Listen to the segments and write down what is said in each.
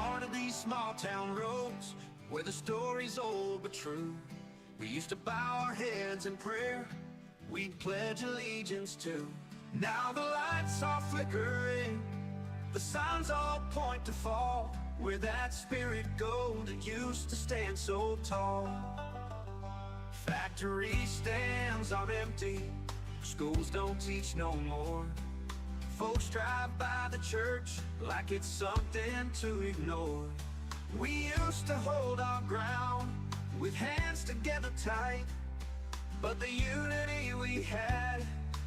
heart of these small town roads, where the story's old but true. We used to bow our heads in prayer, we'd pledge allegiance to. Now the lights are flickering, the signs all point to fall, where that spirit go that used to stand so tall. Factory stands are empty, schools don't teach no more. Folks drive by the church like it's something to ignore. We used to hold our ground with hands together tight, but the unity we had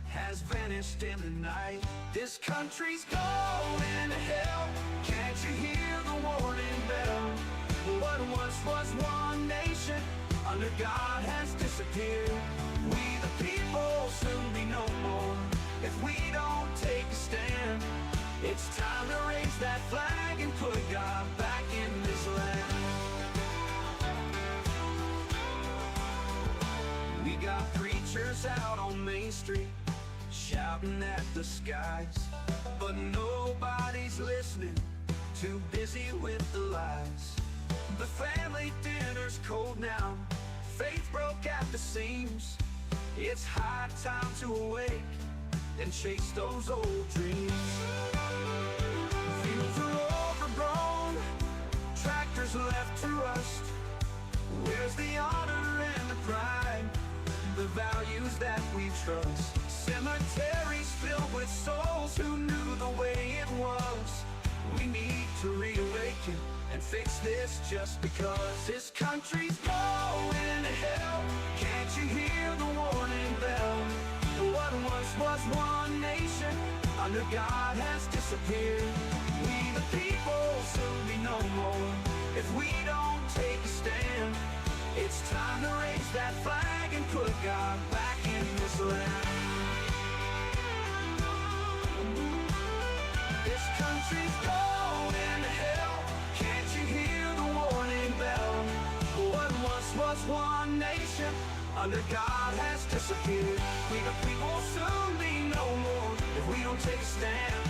has vanished in the night. This country's going to hell, can't you hear the warning bell? What once was one nation, under God has disappeared. We the people soon be no more, if we don't take a stand. It's time to raise that flag and put God back in this land. We got preachers out on Main Street shouting at the skies, but nobody's listening, too busy with the lies. The family dinner's cold now, faith broke at the seams. It's high time to awake and chase those old dreams. Fields are overgrown, tractors left to rust. Where's the honor and the pride, the values that we trust? Cemeteries filled with souls who knew the way it was. We need to reawaken and fix this just because. This country's going to hell, can't you hear the warning bell? What once was one nation, under God has disappeared. We the people soon be no more, if we don't take a stand. It's time to raise that flag and put God back in this land. This country's going to hell, can't you hear the warning bell? What once was one nation, under God has disappeared. We the people soon be no more, if we don't take a stand.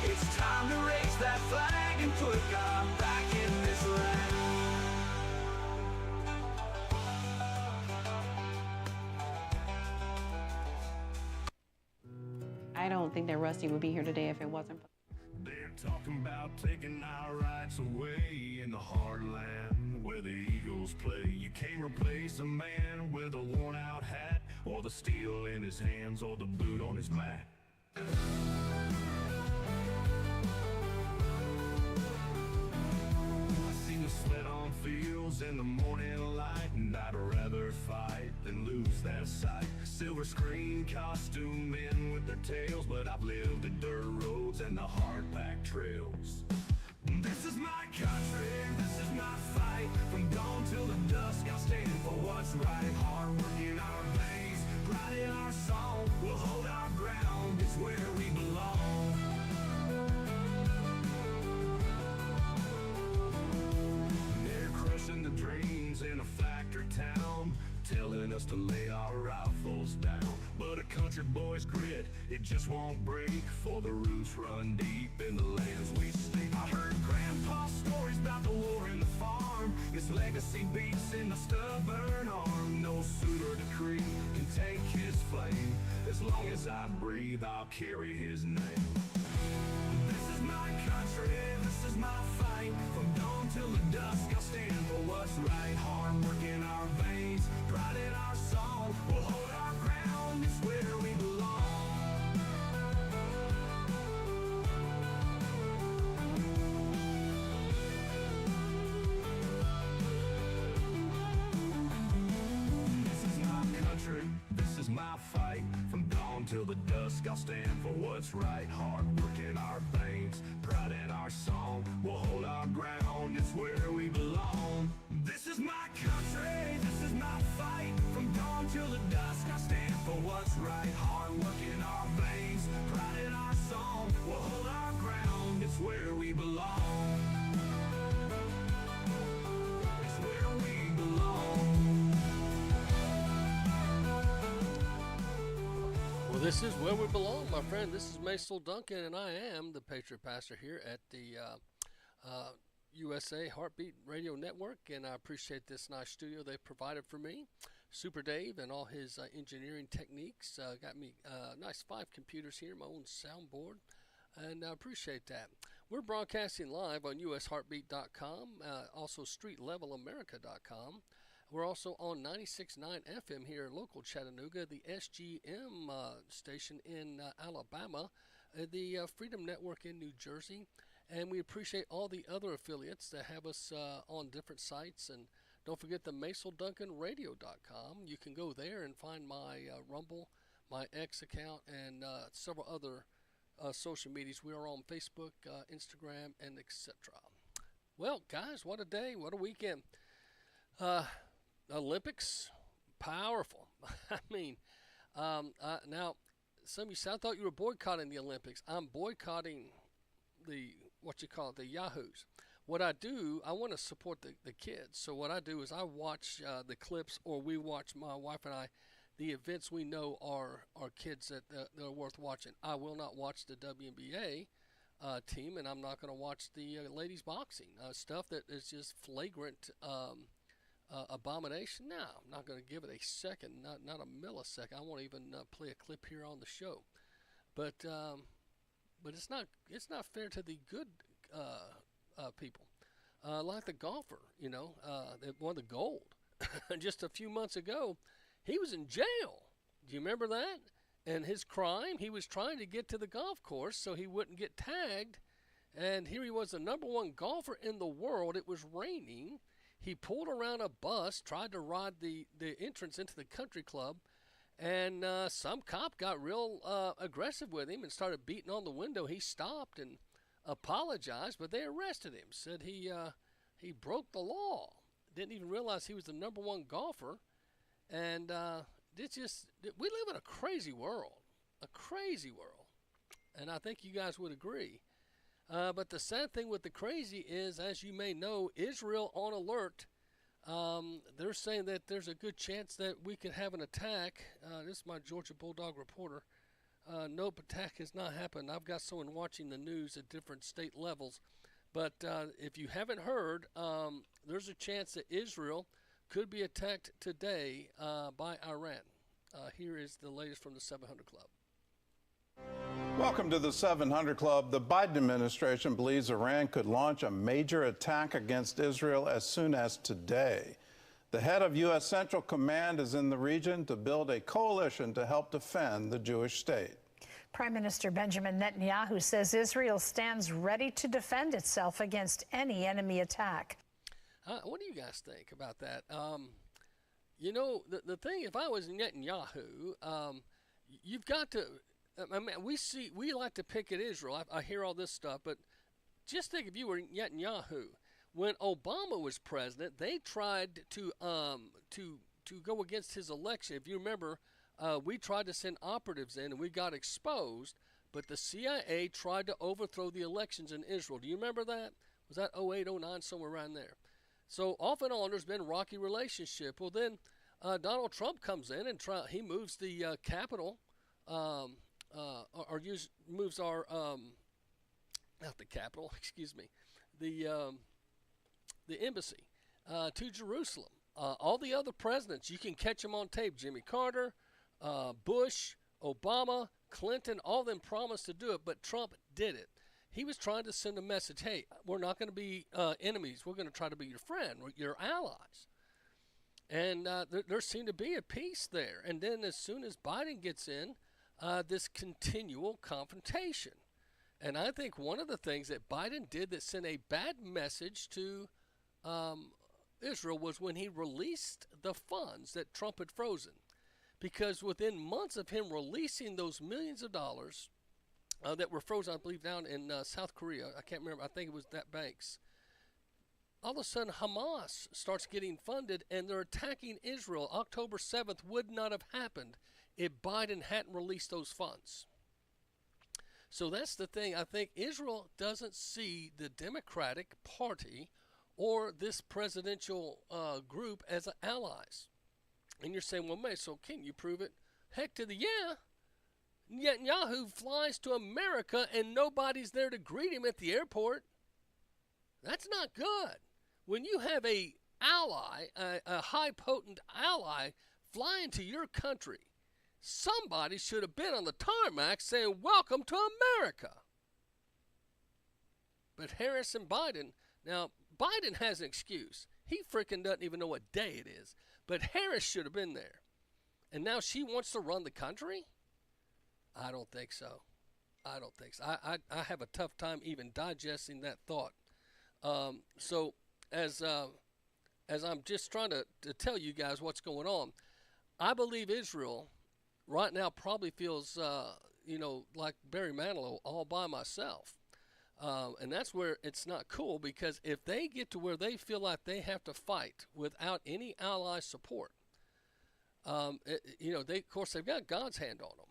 It's time to raise that flag and put God back in this land. I don't think that Rusty would be here today if it wasn't for. They're talking about taking our rights away in the heartland where the Eagles play. You can't replace a man with a worn-out hat, or the steel in his hands, or the boot on his mat. I seen the sweat on fields in the morning light, and I'd rather fight than lose that sight. Silver screen costume men with their tails, but I've lived the dirt roads and the hard-packed trails. This is my country, this is my fight. From dawn till the dusk, I'll stand for what's right. Hard work in our veins, pride in our song. We'll hold our ground, it's where we belong. They're crushing the dreams in a factory town, telling us to lay our rifles down. But a country boy's grit, it just won't break, for the roots run deep in the lands we sleep. I heard Grandpa's stories about the war in the farm. His legacy beats in the stubborn arm. No suit or decree can take his flame. As long as I breathe, I'll carry his name. This is my country, this is my fight. From dawn till the dusk, I'll stand for what's right. Hard work in our veins, pride in our song. We'll hold our ground, it's where we belong. This is my country, this is my fight. From dawn till the dusk, I'll stand for what's right. Hard work in our veins, pride in our song. We'll hold our ground, it's where we belong. This is my country, this is my fight. From dawn till the dusk, I stand for what's right. Hard work in our veins, pride in our song. We'll hold our ground, it's where we belong. It's where we belong. Well, this is where we belong, my friend. This is Macil Duncan, and I am the Patriot Pastor here at the USA Heartbeat Radio Network, and I appreciate this nice studio they've provided for me. Super Dave and all his engineering techniques got me nice 5 computers here, my own soundboard, and I appreciate that. We're broadcasting live on usheartbeat.com, also streetlevelamerica.com. We're also on 96.9 FM here in local Chattanooga, the SGM station in Alabama, the Freedom Network in New Jersey, and we appreciate all the other affiliates that have us on different sites. And don't forget the MacilDuncanRadio.com. You can go there and find my Rumble, my X account, and several other social medias. We are on Facebook, Instagram, and etc. Well, guys, what a day, what a weekend. Olympics, powerful. I mean, now, some of you said, I thought you were boycotting the Olympics. I'm boycotting the Yahoos. What I do, I want to support the kids. So what I do is I watch the clips, or we watch, my wife and I, the events we know are kids that are worth watching. I will not watch the WNBA team, and I'm not going to watch the ladies boxing stuff that is just flagrant abomination. No, I'm not going to give it a second, not a millisecond. I won't even play a clip here on the show. But it's not fair to the good people, like the golfer, that won the gold just a few months ago. He was in jail. Do you remember that? And his crime, he was trying to get to the golf course so he wouldn't get tagged. And here he was, the #1 golfer in the world. It was raining. He pulled around a bus, tried to ride the entrance into the country club, and some cop got real aggressive with him and started beating on the window. He stopped and apologized, but they arrested him. Said he broke the law. Didn't even realize he was the #1 golfer. And we live in a crazy world, and I think you guys would agree. But the sad thing with the crazy is, as you may know, Israel on alert. They're saying that there's a good chance that we could have an attack. This is my Georgia Bulldog reporter. Nope, attack has not happened. I've got someone watching the news at different state levels. But if you haven't heard, there's a chance that Israel could be attacked today by Iran. Here is the latest from the 700 Club. Welcome to the 700 Club. The Biden administration believes Iran could launch a major attack against Israel as soon as today. The head of U.S. Central Command is in the region to build a coalition to help defend the Jewish state. Prime Minister Benjamin Netanyahu says Israel stands ready to defend itself against any enemy attack. What do you guys think about that? The thing, if I was Netanyahu, you've got to, I mean, we like to pick at Israel. I hear all this stuff, but just think if you were Netanyahu. When Obama was president, they tried to go against his election. If you remember, we tried to send operatives in, and we got exposed, but the CIA tried to overthrow the elections in Israel. Do you remember that? Was that 08, 09, somewhere around there? So off and on, there's been a rocky relationship. Well, then Donald Trump comes in and he moves the capital, moves our, not the capital, excuse me, the embassy to Jerusalem. All the other presidents, you can catch them on tape. Jimmy Carter, Bush, Obama, Clinton, all of them promised to do it, but Trump did it. He was trying to send a message, hey, we're not going to be enemies. We're going to try to be your friend, your allies. And there seemed to be a peace there. And then as soon as Biden gets in, this continual confrontation. And I think one of the things that Biden did that sent a bad message to Israel was when he released the funds that Trump had frozen. Because within months of him releasing those millions of dollars that were frozen, I believe, down in South Korea. I can't remember. I think it was that banks. All of a sudden, Hamas starts getting funded, and they're attacking Israel. October 7th would not have happened if Biden hadn't released those funds. So that's the thing. I think Israel doesn't see the Democratic Party or this presidential group as allies. And you're saying, well, man, so can you prove it? Heck to the yeah. Netanyahu flies to America and nobody's there to greet him at the airport. That's not good. When you have a ally, a high potent ally flying to your country, somebody should have been on the tarmac saying, "Welcome to America." But Harris and Biden, now Biden has an excuse. He freaking doesn't even know what day it is. But Harris should have been there. And now she wants to run the country? I don't think so. I don't think so. I have a tough time even digesting that thought. So as I'm just trying to tell you guys what's going on, I believe Israel right now probably feels, like Barry Manilow all by myself. And that's where it's not cool, because if they get to where they feel like they have to fight without any ally support, of course, they've got God's hand on them.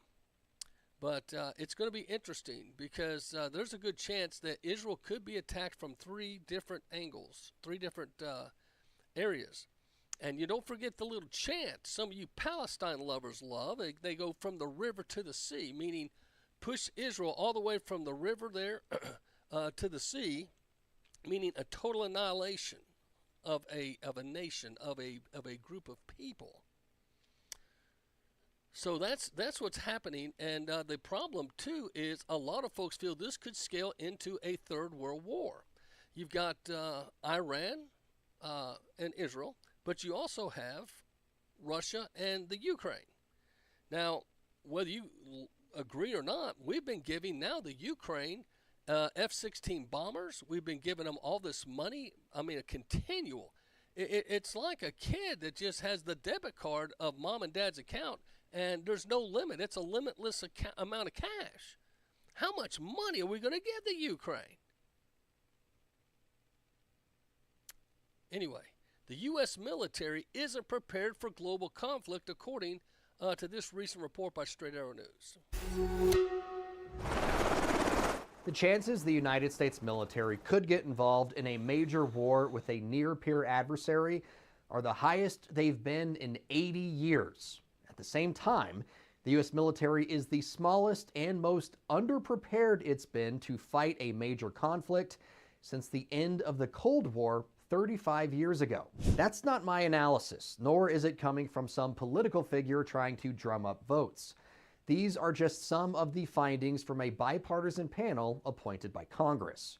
But it's going to be interesting, because there's a good chance that Israel could be attacked from three different angles, three different areas. And you don't forget the little chant some of you Palestine lovers love. They go from the river to the sea, meaning push Israel all the way from the river there to the sea, meaning a total annihilation of a nation, of a group of people. So that's what's happening, and the problem too is a lot of folks feel this could scale into a third world war. You've got Iran and Israel, but you also have Russia and the Ukraine. Now, whether you agree or not, we've been giving now the Ukraine F-16 bombers. We've been giving them all this money. I mean, a continual. It's like a kid that just has the debit card of mom and dad's account, and there's no limit. It's a limitless amount of cash. How much money are we going to give the Ukraine? Anyway, the U.S. military isn't prepared for global conflict, according to this recent report by Straight Arrow News. The chances the United States military could get involved in a major war with a near-peer adversary are the highest they've been in 80 years. At the same time, the U.S. military is the smallest and most underprepared it's been to fight a major conflict since the end of the Cold War 35 years ago. That's not my analysis, nor is it coming from some political figure trying to drum up votes. These are just some of the findings from a bipartisan panel appointed by Congress.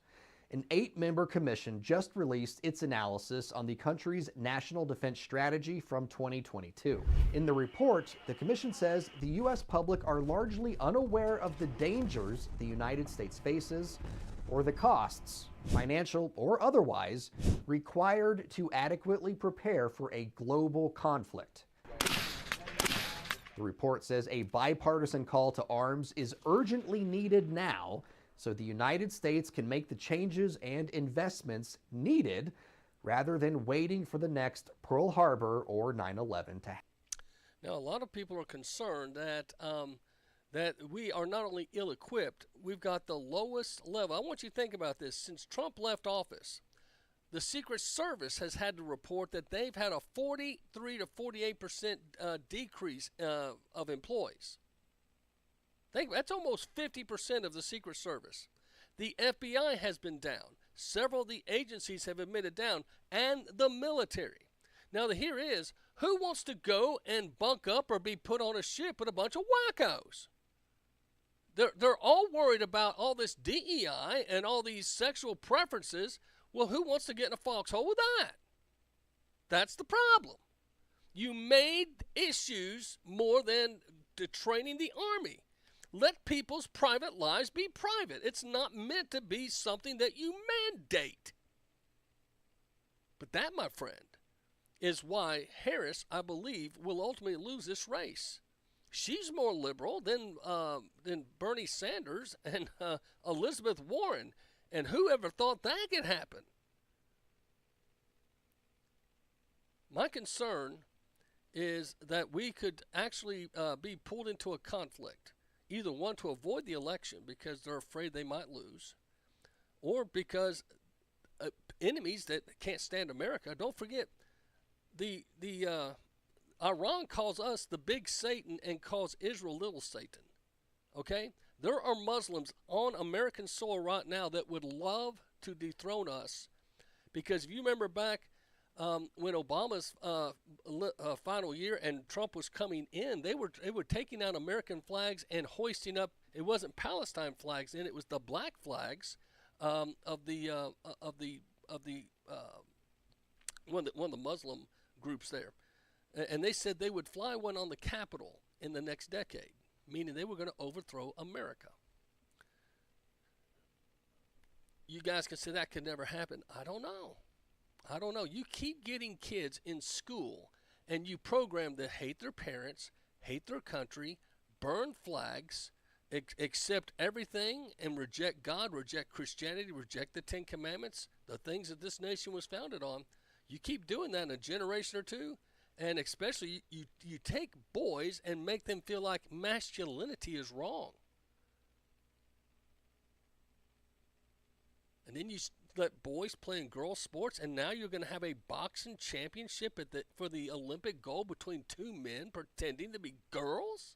An 8-member commission just released its analysis on the country's national defense strategy from 2022. In the report, the commission says the U.S. public are largely unaware of the dangers the United States faces or the costs, financial or otherwise, required to adequately prepare for a global conflict. The report says a bipartisan call to arms is urgently needed now so the United States can make the changes and investments needed rather than waiting for the next Pearl Harbor or 9/11 to happen. Now, a lot of people are concerned that that we are not only ill-equipped, we've got the lowest level. I want you to think about this. Since Trump left office, the Secret Service has had to report that they've had a 43 to 48% decrease of employees. That's almost 50% of the Secret Service. The FBI has been down. Several of the agencies have admitted down, and the military. Now, here is, who wants to go and bunk up or be put on a ship with a bunch of wackos? They're all worried about all this DEI and all these sexual preferences. Well, who wants to get in a foxhole with that? That's the problem. You made issues more than training the army. Let people's private lives be private. It's not meant to be something that you mandate. But that, my friend, is why Harris, I believe, will ultimately lose this race. She's more liberal than Bernie Sanders and Elizabeth Warren. And whoever thought that could happen? My concern is that we could actually be pulled into a conflict. Either one, to avoid the election because they're afraid they might lose, or because enemies that can't stand America. Don't forget, the Iran calls us the big Satan and calls Israel little Satan. Okay? There are Muslims on American soil right now that would love to dethrone us Because if you remember back when Obama's final year and Trump was coming in, they were taking out American flags and hoisting up. It wasn't Palestine flags, and it was the black flags of one of the Muslim groups there, and they said they would fly one on the Capitol in the next decade, meaning they were going to overthrow America. You guys can say that could never happen. I don't know. You keep getting kids in school and you program to hate their parents, hate their country, burn flags, accept everything and reject God, reject Christianity, reject the 10 Commandments, the things that this nation was founded on. You keep doing that in a generation or two, and especially you take boys and make them feel like masculinity is wrong. And then you let boys play in girls' sports, and now you're going to have a boxing championship for the Olympic gold between two men pretending to be girls?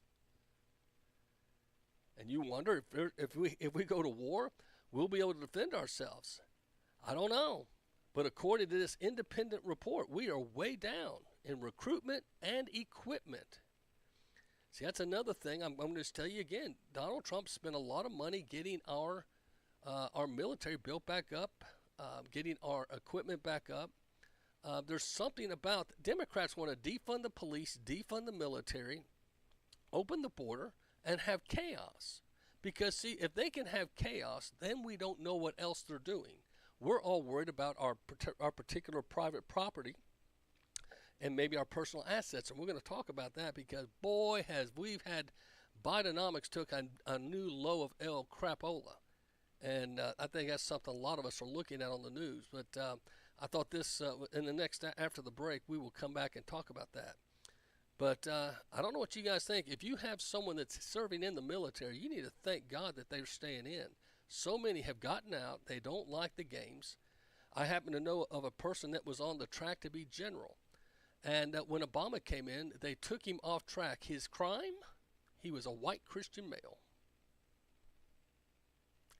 And you wonder if we go to war, we'll be able to defend ourselves. I don't know. But according to this independent report, we are way down in recruitment and equipment. See, that's another thing. I'm going to just tell you again. Donald Trump spent a lot of money getting our military built back up, getting our equipment back up. There's something about Democrats want to defund the police, defund the military, open the border, and have chaos. Because, see, if they can have chaos, then we don't know what else they're doing. We're all worried about our particular private property and maybe our personal assets. And we're going to talk about that because, boy, we've had Bidenomics took a new low of El Crapola. And I think that's something a lot of us are looking at on the news. But I thought this, in the next, after the break, we will come back and talk about that. But I don't know what you guys think. If you have someone that's serving in the military, you need to thank God that they're staying in. So many have gotten out. They don't like the games. I happen to know of a person that was on the track to be general. And when Obama came in, they took him off track. His crime? He was a white Christian male.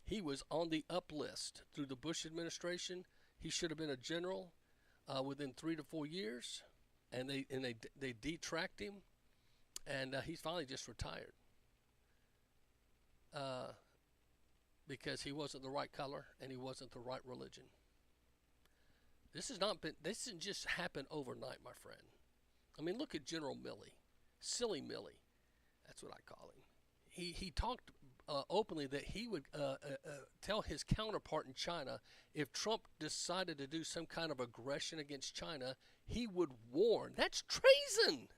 He was on the up list through the Bush administration. He should have been a general within 3 to 4 years. And they detracked him. And he's finally just retired. Because he wasn't the right color and he wasn't the right religion. This didn't just happen overnight, my friend. I mean, look at General Milley, Silly Milley. That's what I call him. He talked openly that he would tell his counterpart in China if Trump decided to do some kind of aggression against China, he would warn. That's treason.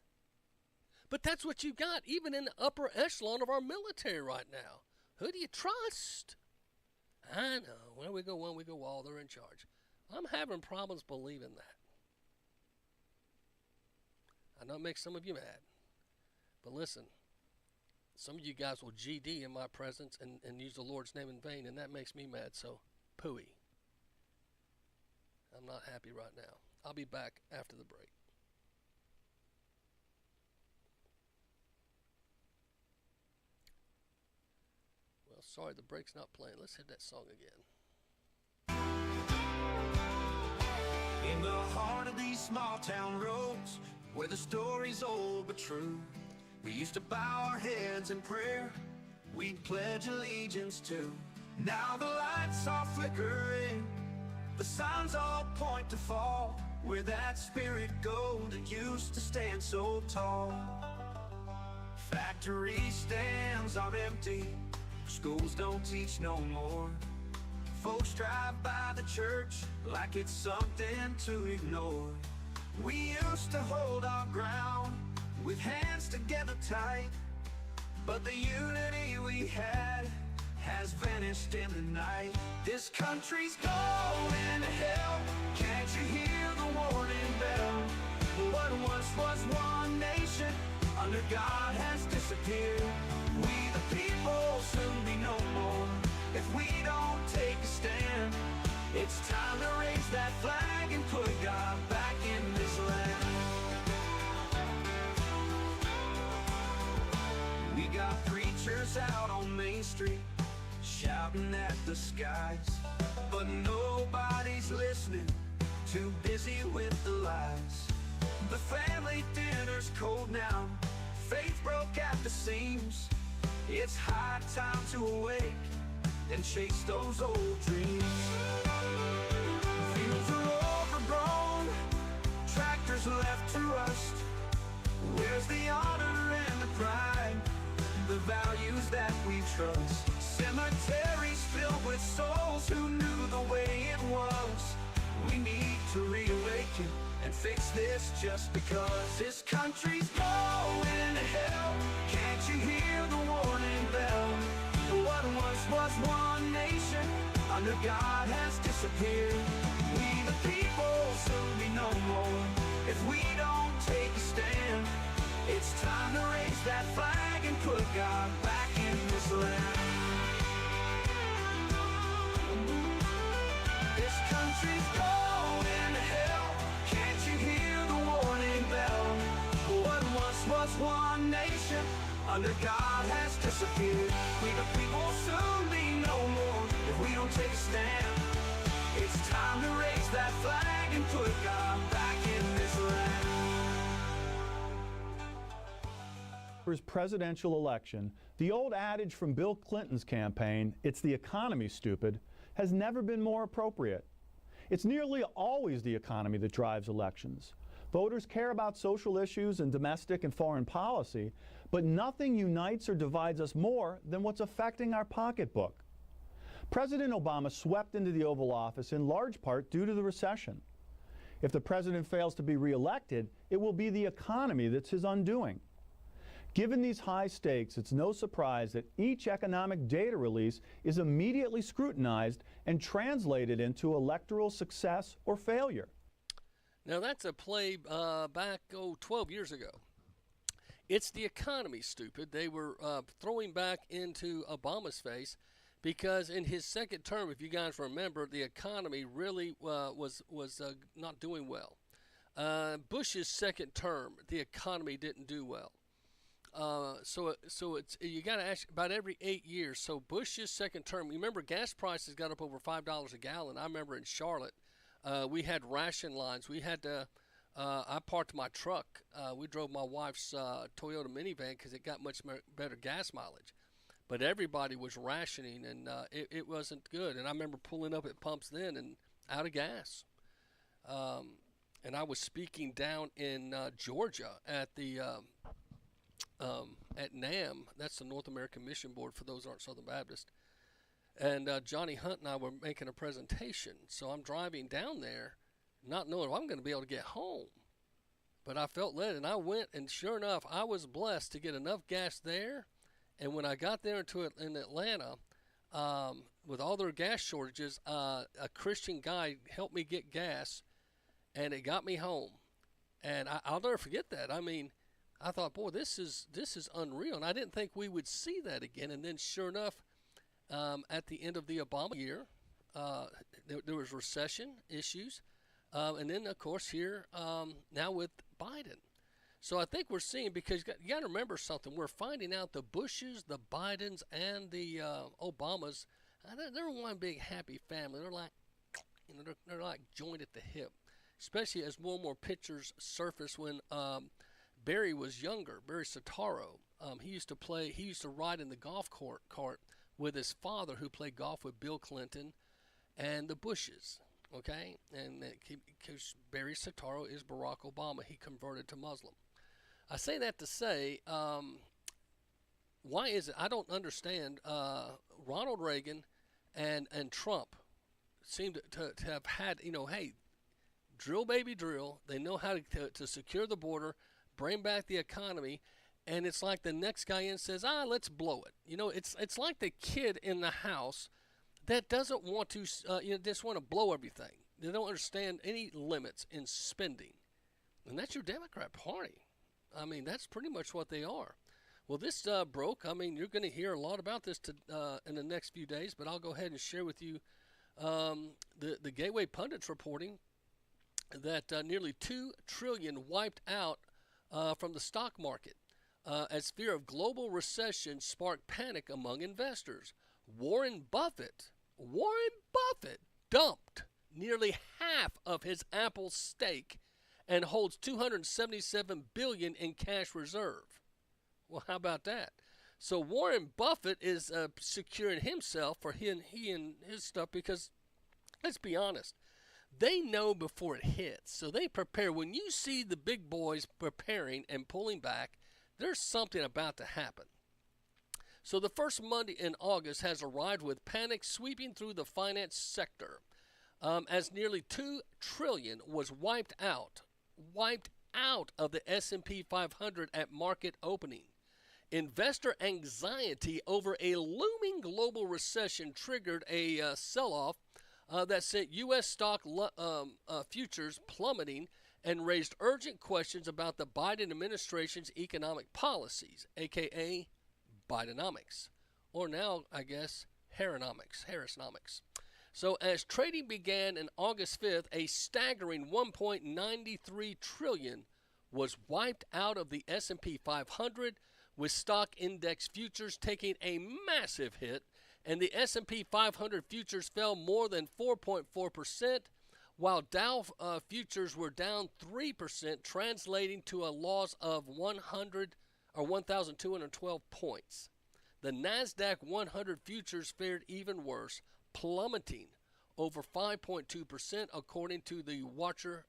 But that's what you got, even in the upper echelon of our military right now. Who do you trust? I know. Where we go one, we go all. They're in charge. I'm having problems believing that. I know it makes some of you mad. But listen, some of you guys will GD in my presence and use the Lord's name in vain, and that makes me mad. So, pooey. I'm not happy right now. I'll be back after the break. Sorry, the break's not playing. Let's hit that song again. In the heart of these small town roads, where the story's old but true, we used to bow our heads in prayer, we'd pledge allegiance to. Now the lights are flickering, the signs all point to fall, where that spirit gold that used to stand so tall. Factory stands are empty, schools don't teach no more. Folks drive by the church like it's something to ignore. We used to hold our ground with hands together tight, but the unity we had has vanished in the night. This country's going to hell, can't you hear the warning bell? What once was one nation under God has disappeared. We the people soon be no more if we don't take a stand. It's time to raise that flag and put God back in this land. We got preachers out on Main Street shouting at the skies, but nobody's listening too busy with the lies. The family dinner's cold now, faith broke at the seams. It's high time to awake and chase those old dreams. Fields are overgrown, tractors left to rust. Where's the honor and the pride, the values that we trust? Cemeteries filled with souls who knew the way it was. We need to reawaken and fix this just because. This country's going to hell. Can't you hear the warning bell? What once was one nation under God has disappeared. We the people soon be no more if we don't take a stand. It's time to raise that flag and put God back in this land. This country's going to hell. Can't you hear the warning bell? What once was one nation under God has disappeared. We the people soon be no more if we don't take a stand. It's time to raise that flag and put God back in this land. For his presidential election, the old adage from Bill Clinton's campaign, "It's the economy, stupid," has never been more appropriate. It's nearly always the economy that drives elections. Voters care about social issues and domestic and foreign policy, but nothing unites or divides us more than what's affecting our pocketbook. President Obama swept into the Oval Office in large part due to the recession. If the president fails to be reelected, it will be the economy that's his undoing. Given these high stakes, it's no surprise that each economic data release is immediately scrutinized and translated into electoral success or failure. Now, that's a play back, 12 years ago. It's the economy, stupid. They were throwing back into Obama's face because in his second term, if you guys remember, the economy really was not doing well. Bush's second term, the economy didn't do well. So it's you got to ask about every 8 years. So Bush's second term, you remember gas prices got up over $5 a gallon. I remember in Charlotte, we had ration lines. We had to. I parked my truck. We drove my wife's Toyota minivan because it got much better gas mileage. But everybody was rationing, and it wasn't good. And I remember pulling up at pumps then and out of gas. And I was speaking down in Georgia at the at NAM. That's the North American Mission Board for those who aren't Southern Baptist. And Johnny Hunt and I were making a presentation. So I'm driving down there, not knowing if I'm going to be able to get home. But I felt led, and I went, and sure enough, I was blessed to get enough gas there. And when I got there in Atlanta, with all their gas shortages, a Christian guy helped me get gas, and it got me home. And I'll never forget that. I mean, I thought, boy, this is unreal. And I didn't think we would see that again. And then sure enough, at the end of the Obama year, there was recession issues. And then, of course, here now with Biden. So I think we're seeing, because you got to remember something. We're finding out the Bushes, the Bidens, and the Obamas, they're one big happy family. They're like, they're like joined at the hip, especially as more and more pictures surface when Barry was younger. Barry Soetoro, he used to ride in the golf cart with his father, who played golf with Bill Clinton and the Bushes. Okay, and because Barry Soetoro is Barack Obama, he converted to Muslim. I say that to say, why is it? I don't understand. Ronald Reagan and Trump seem to have had, hey, drill baby drill. They know how to secure the border, bring back the economy, and it's like the next guy in says, let's blow it. It's like the kid in the house that doesn't want to, just want to blow everything. They don't understand any limits in spending. And that's your Democrat Party. I mean, that's pretty much what they are. Well, this broke. I mean, you're going to hear a lot about this in the next few days, but I'll go ahead and share with you the Gateway Pundits reporting that nearly $2 trillion wiped out from the stock market as fear of global recession sparked panic among investors. Warren Buffett dumped nearly half of his Apple stake and holds $277 billion in cash reserve. Well, how about that? So Warren Buffett is securing himself for he and his stuff because, let's be honest, they know before it hits. So they prepare. When you see the big boys preparing and pulling back, there's something about to happen. So the first Monday in August has arrived with panic sweeping through the finance sector as nearly $2 trillion was wiped out of the S&P 500 at market opening. Investor anxiety over a looming global recession triggered a sell-off that sent U.S. stock futures plummeting and raised urgent questions about the Biden administration's economic policies, a.k.a. Bidenomics, or now, I guess, Harrisnomics. So as trading began on August 5th, a staggering $1.93 trillion was wiped out of the S&P 500, with stock index futures taking a massive hit, and the S&P 500 futures fell more than 4.4%, while Dow futures were down 3%, translating to a loss of 1,212 points. The NASDAQ 100 futures fared even worse, plummeting over 5.2%, according to the Watcher.org.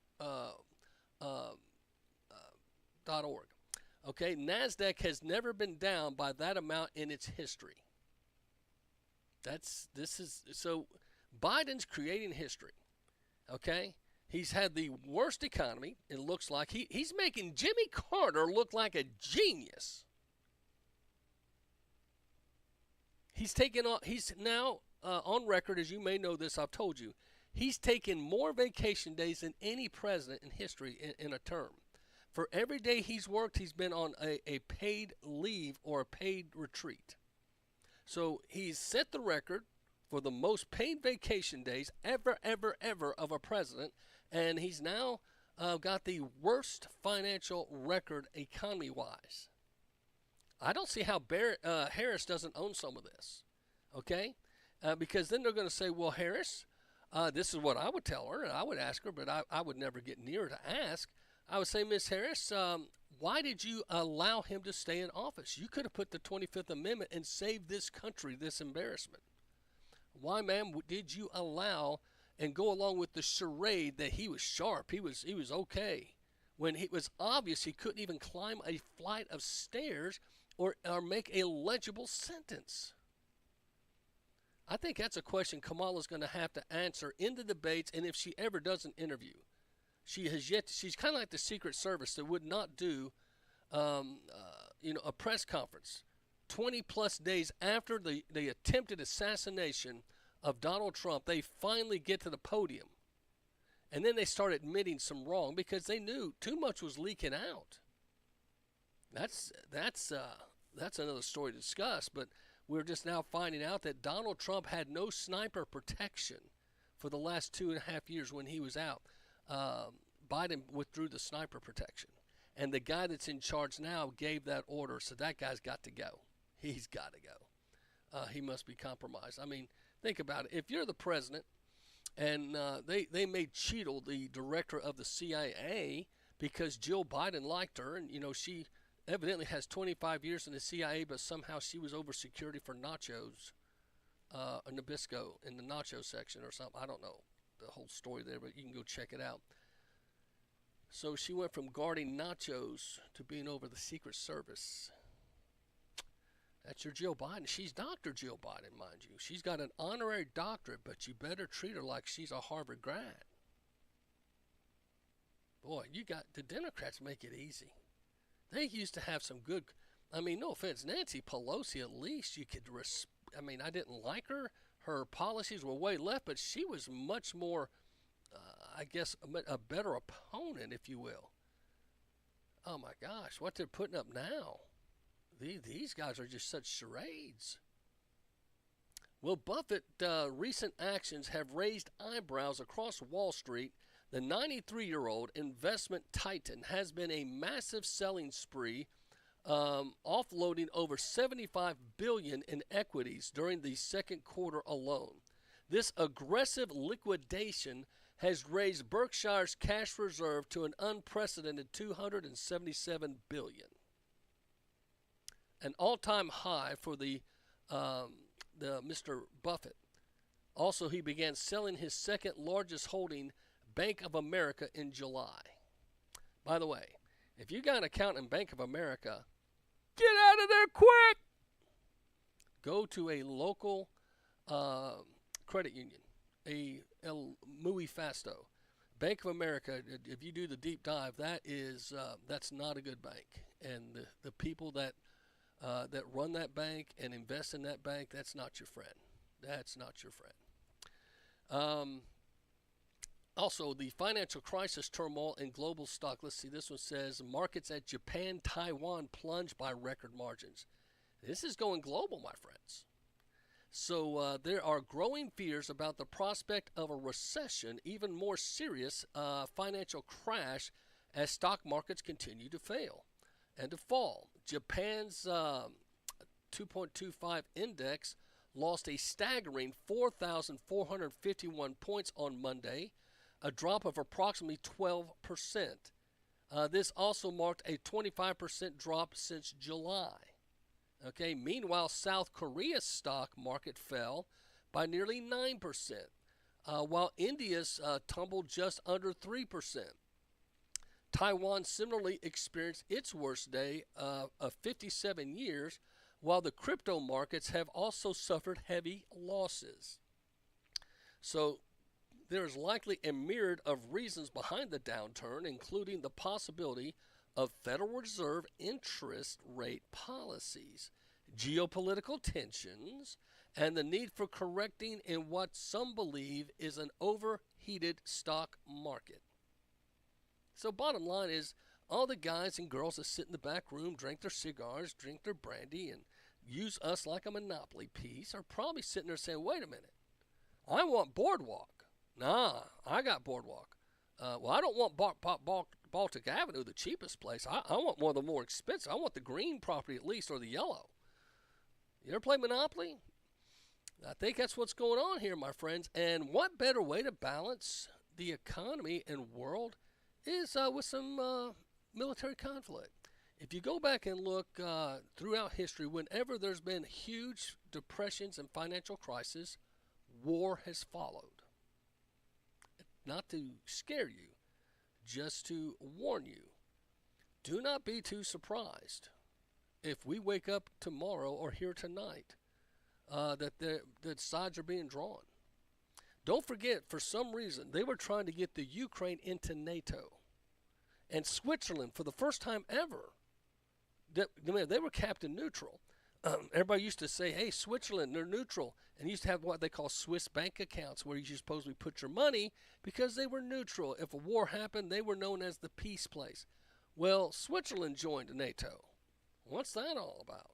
Okay, NASDAQ has never been down by that amount in its history. So Biden's creating history. Okay, he's had the worst economy. It looks like he's making Jimmy Carter look like a genius. He's now on record, as you may know this, I've told you, he's taken more vacation days than any president in history in a term. For every day he's worked, he's been on a paid leave or a paid retreat. So he's set the record for the most paid vacation days ever of a president, and he's now got the worst financial record economy-wise. I don't see how Harris doesn't own some of this, okay? Because then they're going to say, well, Harris, this is what I would tell her, and I would ask her, but I would never get near her to ask. I would say, Miss Harris, why did you allow him to stay in office? You could have put the 25th Amendment and saved this country this embarrassment. Why, ma'am, did you allow and go along with the charade that he was sharp, he was okay, when it was obvious he couldn't even climb a flight of stairs or make a legible sentence? I think that's a question Kamala's going to have to answer in the debates, and if she ever does an interview. She's kind of like the Secret Service that would not do, a press conference 20 plus days after the attempted assassination of Donald Trump. They finally get to the podium, and then they start admitting some wrong because they knew too much was leaking out. That's another story to discuss, but we're just now finding out that Donald Trump had no sniper protection for the last 2.5 years when he was out. Biden withdrew the sniper protection, and the guy that's in charge now gave that order, so that guy's got to go. He's got to go. He must be compromised. I mean, think about it. If you're the president, and they made Cheadle the director of the CIA because Jill Biden liked her, and she evidently has 25 years in the CIA, but somehow she was over security for nachos, Nabisco in the nacho section or something. I don't know the whole story there, but you can go check it out. So she went from guarding nachos to being over the Secret Service. That's your Jill Biden. She's Dr. Jill Biden, mind you. She's got an honorary doctorate, but you better treat her like she's a Harvard grad. Boy, the Democrats make it easy. They used to have some good, no offense, Nancy Pelosi, at least you could, I didn't like her. Her policies were way left, but she was much more, I guess, a better opponent, if you will. Oh my gosh, what they're putting up now. These guys are just such charades. Well, Buffett, recent actions have raised eyebrows across Wall Street. The 93-year-old investment titan has been a massive selling spree, offloading over $75 billion in equities during the second quarter alone. This aggressive liquidation has raised Berkshire's cash reserve to an unprecedented $277 billion, an all-time high for the Mr. Buffett. Also, he began selling his second largest holding, Bank of America, in July. By the way, if you got an account in Bank of America, get out of there quick! Go to a local credit union, muy fasto. Bank of America, if you do the deep dive, that's not a good bank. And the people that run that bank and invest in that bank, that's not your friend. That's not your friend. Also, the financial crisis turmoil in global stock. Let's see, this one says markets at Japan, Taiwan plunged by record margins. This is going global, my friends. So there are growing fears about the prospect of a recession, even more serious financial crash as stock markets continue to fail and to fall. Japan's 2.25 index lost a staggering 4,451 points on Monday, a drop of approximately 12%. This also marked a 25% drop since July. Okay. Meanwhile, South Korea's stock market fell by nearly 9%, while India's tumbled just under 3%. Taiwan similarly experienced its worst day of 57 years, while the crypto markets have also suffered heavy losses. So there is likely a myriad of reasons behind the downturn, including the possibility of Federal Reserve interest rate policies, geopolitical tensions, and the need for correcting in what some believe is an overheated stock market. So bottom line is, all the guys and girls that sit in the back room, drink their cigars, drink their brandy, and use us like a Monopoly piece are probably sitting there saying, wait a minute, I want Boardwalk. Nah, I got Boardwalk. Well, I don't want Baltic Avenue, the cheapest place. I want one of the more expensive. I want the green property at least, or the yellow. You ever play Monopoly? I think that's what's going on here, my friends. And what better way to balance the economy and world is with some military conflict. If you go back and look throughout history, whenever there's been huge depressions and financial crises, war has followed. Not to scare you, just to warn you. Do not be too surprised if we wake up tomorrow or here tonight that sides are being drawn. Don't forget, for some reason, they were trying to get the Ukraine into NATO. And Switzerland, for the first time ever, they were captain neutral. Everybody used to say, hey, Switzerland, they're neutral. And used to have what they call Swiss bank accounts where you supposedly put your money because they were neutral. If a war happened, they were known as the peace place. Well, Switzerland joined NATO. What's that all about?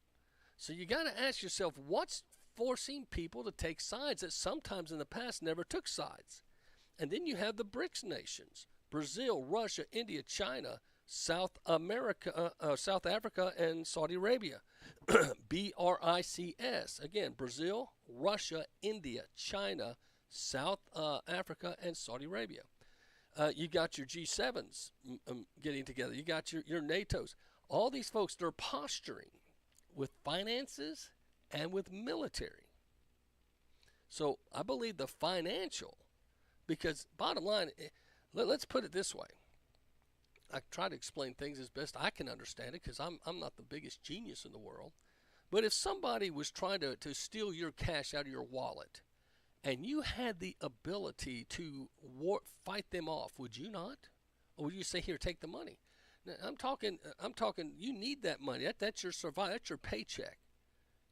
So you got to ask yourself, what's forcing people to take sides that sometimes in the past never took sides? And then you have the BRICS nations, Brazil, Russia, India, China, South Africa, and Saudi Arabia. BRICS. Again, Brazil, Russia, India, China, South Africa, and Saudi Arabia. You got your G7s getting together. You got your NATOs. All these folks, they're posturing with finances and with military. So I believe the financial, because bottom line, let's put it this way. I try to explain things as best I can understand it because I'm not the biggest genius in the world. But if somebody was trying to steal your cash out of your wallet and you had the ability to fight them off, would you not? Or would you say, here, take the money? Now, I'm talking, you need that money. That's your survival. That's your paycheck.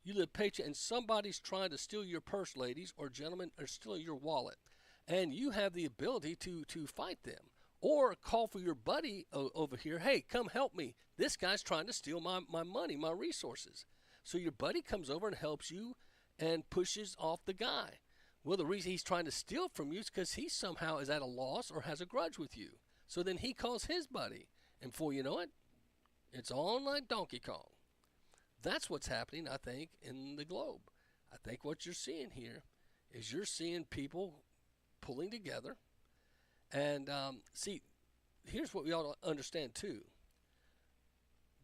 You live paycheck, and somebody's trying to steal your purse, ladies or gentlemen, or steal your wallet. And you have the ability to fight them. Or call for your buddy over here. Hey, come help me. This guy's trying to steal my money, my resources. So your buddy comes over and helps you and pushes off the guy. Well, the reason he's trying to steal from you is because he somehow is at a loss or has a grudge with you. So then he calls his buddy. And before you know it, it's on like Donkey Kong. That's what's happening, I think, in the globe. I think what you're seeing here is you're seeing people pulling together And see, here's what we ought to understand too.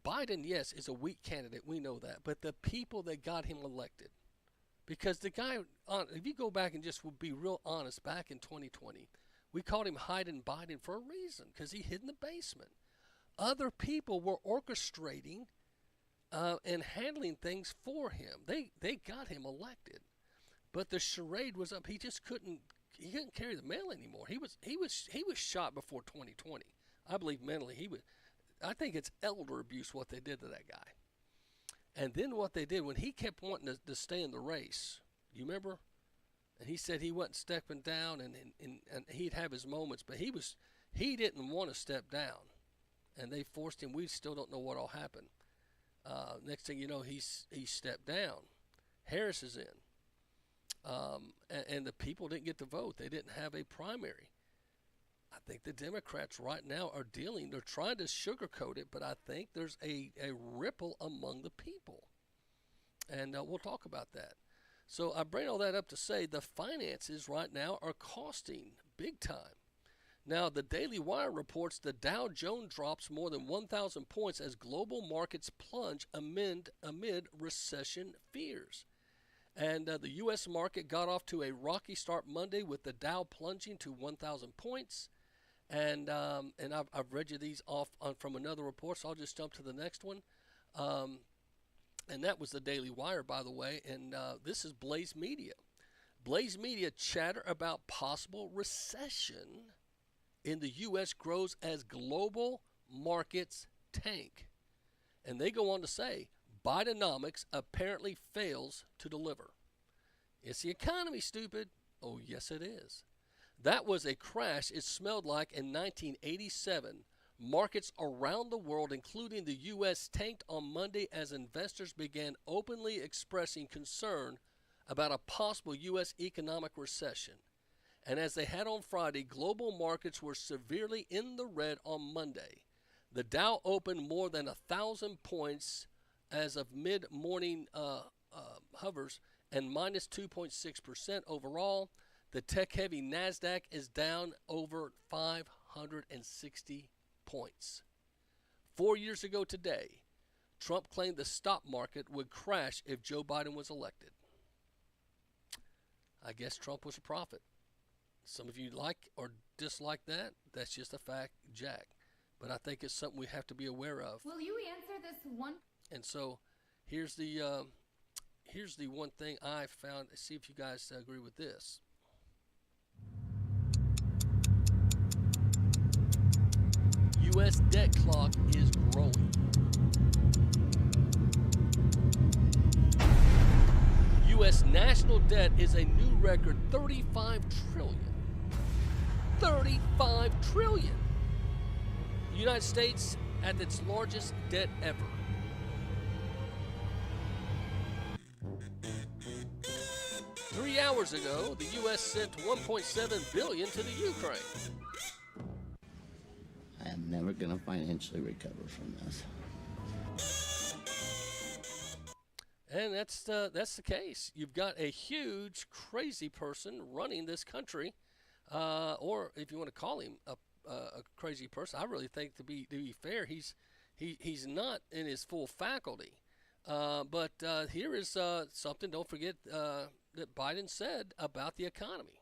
Biden, yes, is a weak candidate. We know that. But the people that got him elected, because the guy, if you go back and just be real honest, back in 2020, we called him hiding Biden for a reason, because he hid in the basement. Other people were orchestrating and handling things for him. They got him elected. But the charade was up. He just couldn't carry the mail anymore. He was shot before 2020. I believe mentally I think it's elder abuse what they did to that guy. And then what they did when he kept wanting to stay in the race, you remember? And he said he wasn't stepping down, and he'd have his moments, but he didn't want to step down, and they forced him. We still don't know what all happened. Next thing you know, he stepped down. Harris is in, and the people didn't get to vote. They didn't have a primary. I think the Democrats right now are they're trying to sugarcoat it, but I think there's a ripple among the people. And we'll talk about that. So I bring all that up to say the finances right now are costing big time. Now, the Daily Wire reports the Dow Jones drops more than 1,000 points as global markets plunge amid recession fears. And the U.S. market got off to a rocky start Monday with the Dow plunging to 1,000 points. And I've read you these off from another report, so I'll just jump to the next one. And that was the Daily Wire, by the way. And this is Blaze Media. Blaze Media chatter about possible recession in the U.S. grows as global markets tank. And they go on to say, Bidenomics apparently fails to deliver. Is the economy stupid? Oh, yes, it is. That was a crash it smelled like in 1987. Markets around the world, including the U.S., tanked on Monday as investors began openly expressing concern about a possible U.S. economic recession. And as they had on Friday, global markets were severely in the red on Monday. The Dow opened more than 1,000 points as of mid-morning hovers and minus 2.6% overall. The tech-heavy NASDAQ is down over 560 points. 4 years ago today, Trump claimed the stock market would crash if Joe Biden was elected. I guess Trump was a prophet. Some of you like or dislike that. That's just a fact, Jack. But I think it's something we have to be aware of. Will you answer this one? And so here's the one thing I found. See if you guys agree with this. U.S. debt clock is growing. U.S. national debt is a new record, $35 trillion. $35 trillion. The United States at its largest debt ever. Three hours ago, the U.S. sent $1.7 billion to the Ukraine. I am never going to financially recover from this. And that's the case. You've got a huge, crazy person running this country, or if you want to call him a crazy person, I really think to be fair, he's not in his full faculty. But here is something. Don't forget that Biden said about the economy.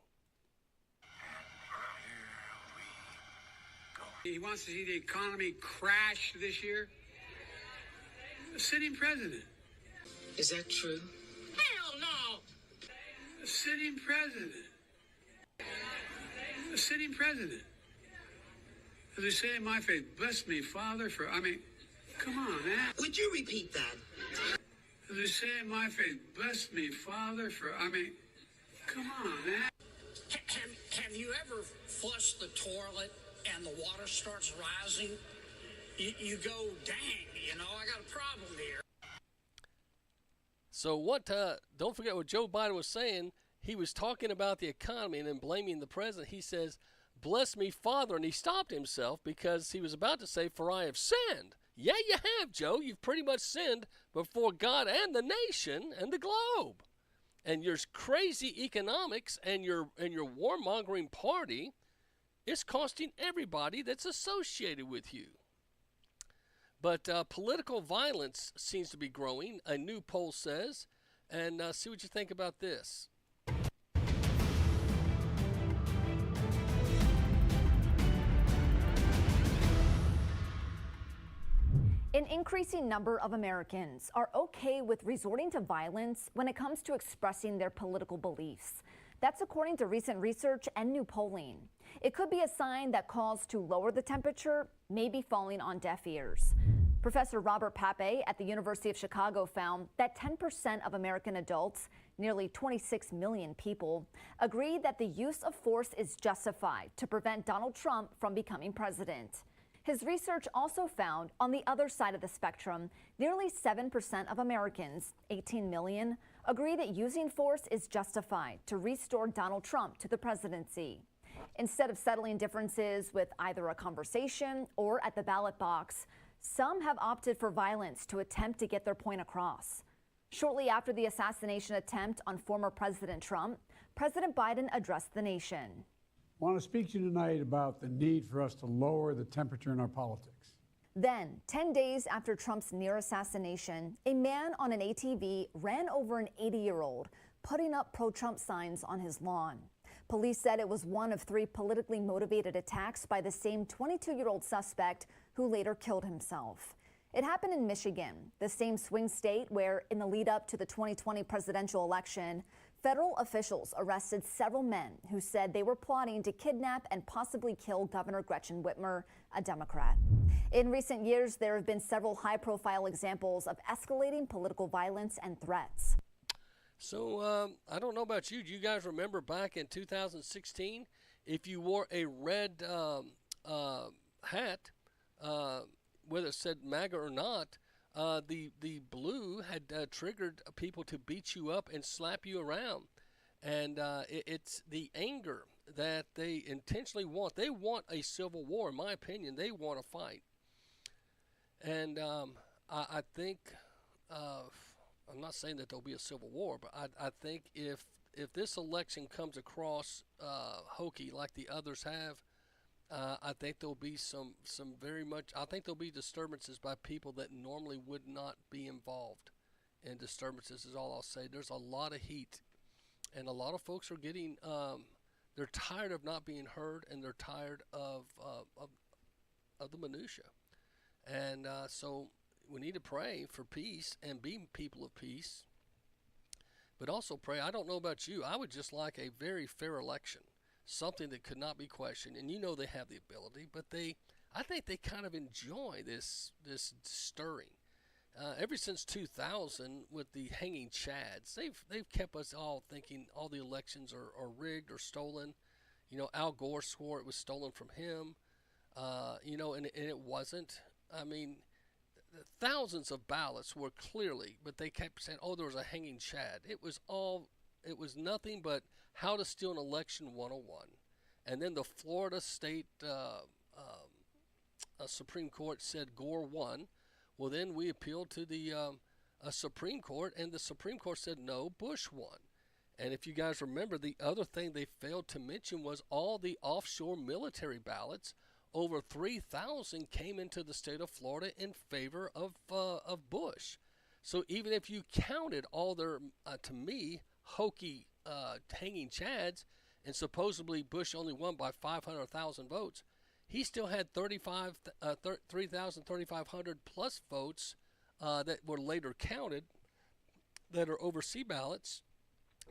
He wants to see the economy crash this year. The sitting president. Is that true? Hell no! The sitting president. The sitting president. As I say in my faith, bless me, Father, for, come on, man. Would you repeat that? As I say in my faith, bless me, Father, for, come on, man. Have you ever flushed the toilet and the water starts rising? You go, dang, I got a problem here. So don't forget what Joe Biden was saying. He was talking about the economy and then blaming the president. He says, bless me, Father, and he stopped himself because he was about to say, for I have sinned. Yeah, you have, Joe. You've pretty much sinned before God and the nation and the globe. And your crazy economics and your warmongering party It's costing everybody that's associated with you. But political violence seems to be growing, a new poll says. And see what you think about this. An increasing number of Americans are okay with resorting to violence when it comes to expressing their political beliefs. That's according to recent research and new polling. It could be a sign that calls to lower the temperature may be falling on deaf ears. Professor Robert Pape at the University of Chicago found that 10% of American adults, nearly 26 million people, agree that the use of force is justified to prevent Donald Trump from becoming president. His research also found on the other side of the spectrum, nearly 7% of Americans, 18 million, agree that using force is justified to restore Donald Trump to the presidency. Instead of settling differences with either a conversation or at the ballot box, some have opted for violence to attempt to get their point across. Shortly after the assassination attempt on former President Trump, President Biden addressed the nation. I want to speak to you tonight about the need for us to lower the temperature in our politics. Then, 10 days after Trump's near assassination, a man on an ATV ran over an 80-year-old, putting up pro-Trump signs on his lawn. Police said it was one of 3 politically motivated attacks by the same 22-year-old suspect who later killed himself. It happened in Michigan, the same swing state where, in the lead up to the 2020 presidential election, federal officials arrested several men who said they were plotting to kidnap and possibly kill Governor Gretchen Whitmer, a Democrat. In recent years, there have been several high-profile examples of escalating political violence and threats. So I don't know about you. Do you guys remember back in 2016, if you wore a red hat, whether it said MAGA or not, the blue had triggered people to beat you up and slap you around. And it's the anger that they intentionally want. They want a civil war, in my opinion. They want a fight. And I think, I'm not saying that there'll be a civil war, but I think if this election comes across hokey like the others have, I think there'll be I think there'll be disturbances by people that normally would not be involved in disturbances is all I'll say. There's a lot of heat, and a lot of folks are getting, they're tired of not being heard, and they're tired of the minutia. And so we need to pray for peace and be people of peace, but also pray. I don't know about you. I would just like a very fair election, something that could not be questioned. And you know they have the ability, but I think they kind of enjoy this stirring. Ever since 2000, with the hanging chads, they've kept us all thinking all the elections are rigged or stolen. You know, Al Gore swore it was stolen from him. And it wasn't. I mean, thousands of ballots were clearly, but they kept saying, "Oh, there was a hanging chad." It was nothing but how to steal an election 101. And then the Florida State Supreme Court said Gore won. Well, then we appealed to the Supreme Court, and the Supreme Court said no, Bush won. And if you guys remember, the other thing they failed to mention was all the offshore military ballots. Over 3,000 came into the state of Florida in favor of Bush. So even if you counted all their, to me, hokey hanging chads, and supposedly Bush only won by 500,000 votes, he still had 3,500 plus votes that were later counted that are overseas ballots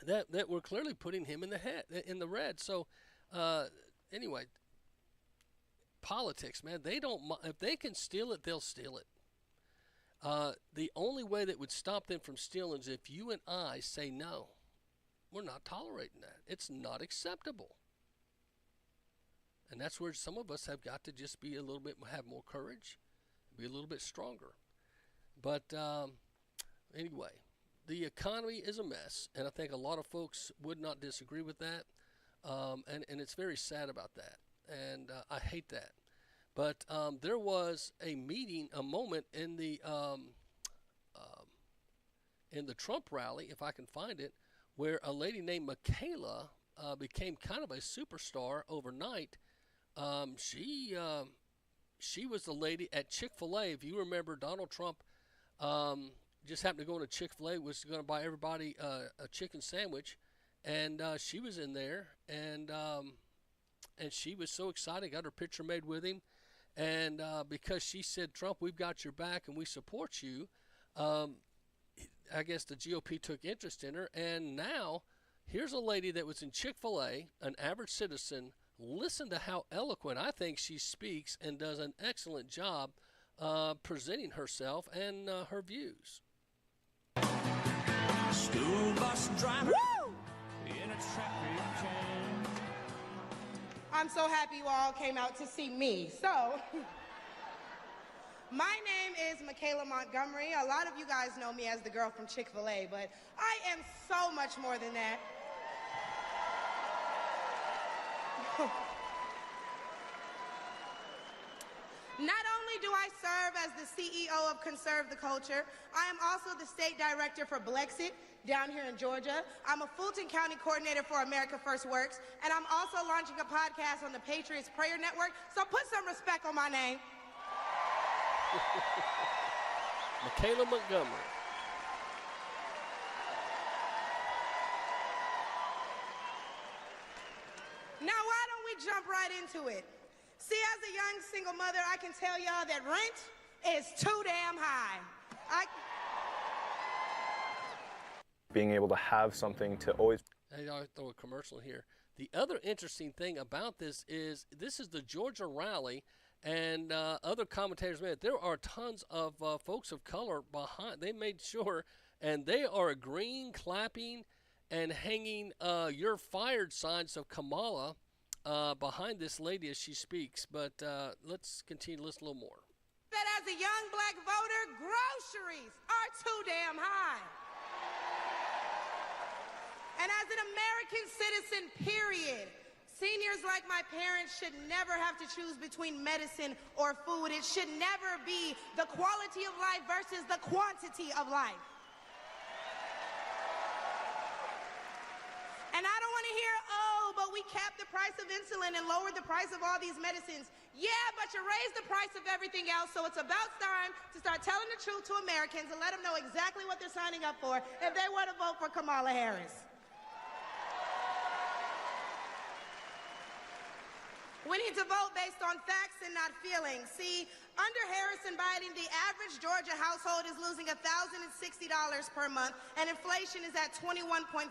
that were clearly putting him in the red. So anyway, politics, man, they don't. If they can steal it, they'll steal it. The only way that would stop them from stealing is if you and I say no. We're not tolerating that. It's not acceptable. And that's where some of us have got to just be have more courage, be a little bit stronger. But anyway, the economy is a mess, and I think a lot of folks would not disagree with that. And it's very sad about that. And I hate that. But there was a moment in the Trump rally, if I can find it, where a lady named Michaela became kind of a superstar overnight She was the lady at Chick-fil-A. If you remember, Donald Trump just happened to go into Chick-fil-A, was going to buy everybody a chicken sandwich, and she was in there, and she was so excited, got her picture made with him, and because she said, Trump, we've got your back and we support you, I guess the GOP took interest in her, and now here's a lady that was in Chick-fil-A, an average citizen. Listen to how eloquent I think she speaks and does an excellent job presenting herself and her views. School bus driver in a traffic jam. I'm so happy you all came out to see me. So, my name is Michaela Montgomery. A lot of you guys know me as the girl from Chick-fil-A, but I am so much more than that. Not only do I serve as the CEO of Conserve the Culture, I am also the state director for Blexit down here in Georgia. I'm a Fulton County coordinator for America First Works, and I'm also launching a podcast on the Patriots Prayer Network, so put some respect on my name. Michaela Montgomery. Now, why don't we jump right into it? See, as a young single mother, I can tell y'all that rent is too damn high. Being able to have something to always... I'll throw a commercial here. The other interesting thing about this is the Georgia rally, and other commentators made it. There are tons of folks of color behind. They made sure, and they are agreeing, clapping, and hanging "You're fired" signs of Kamala behind this lady as she speaks. But let's continue to listen a little more. That as a young black voter, groceries are too damn high. And as an American citizen, period, seniors like my parents should never have to choose between medicine or food. It should never be the quality of life versus the quantity of life. And I don't want to hear, oh, but we capped the price of insulin and lowered the price of all these medicines. Yeah, but you raised the price of everything else, so it's about time to start telling the truth to Americans and let them know exactly what they're signing up for if they want to vote for Kamala Harris. We need to vote based on facts and not feelings. See, under Harris and Biden, the average Georgia household is losing $1,060 per month, and inflation is at 21.4%.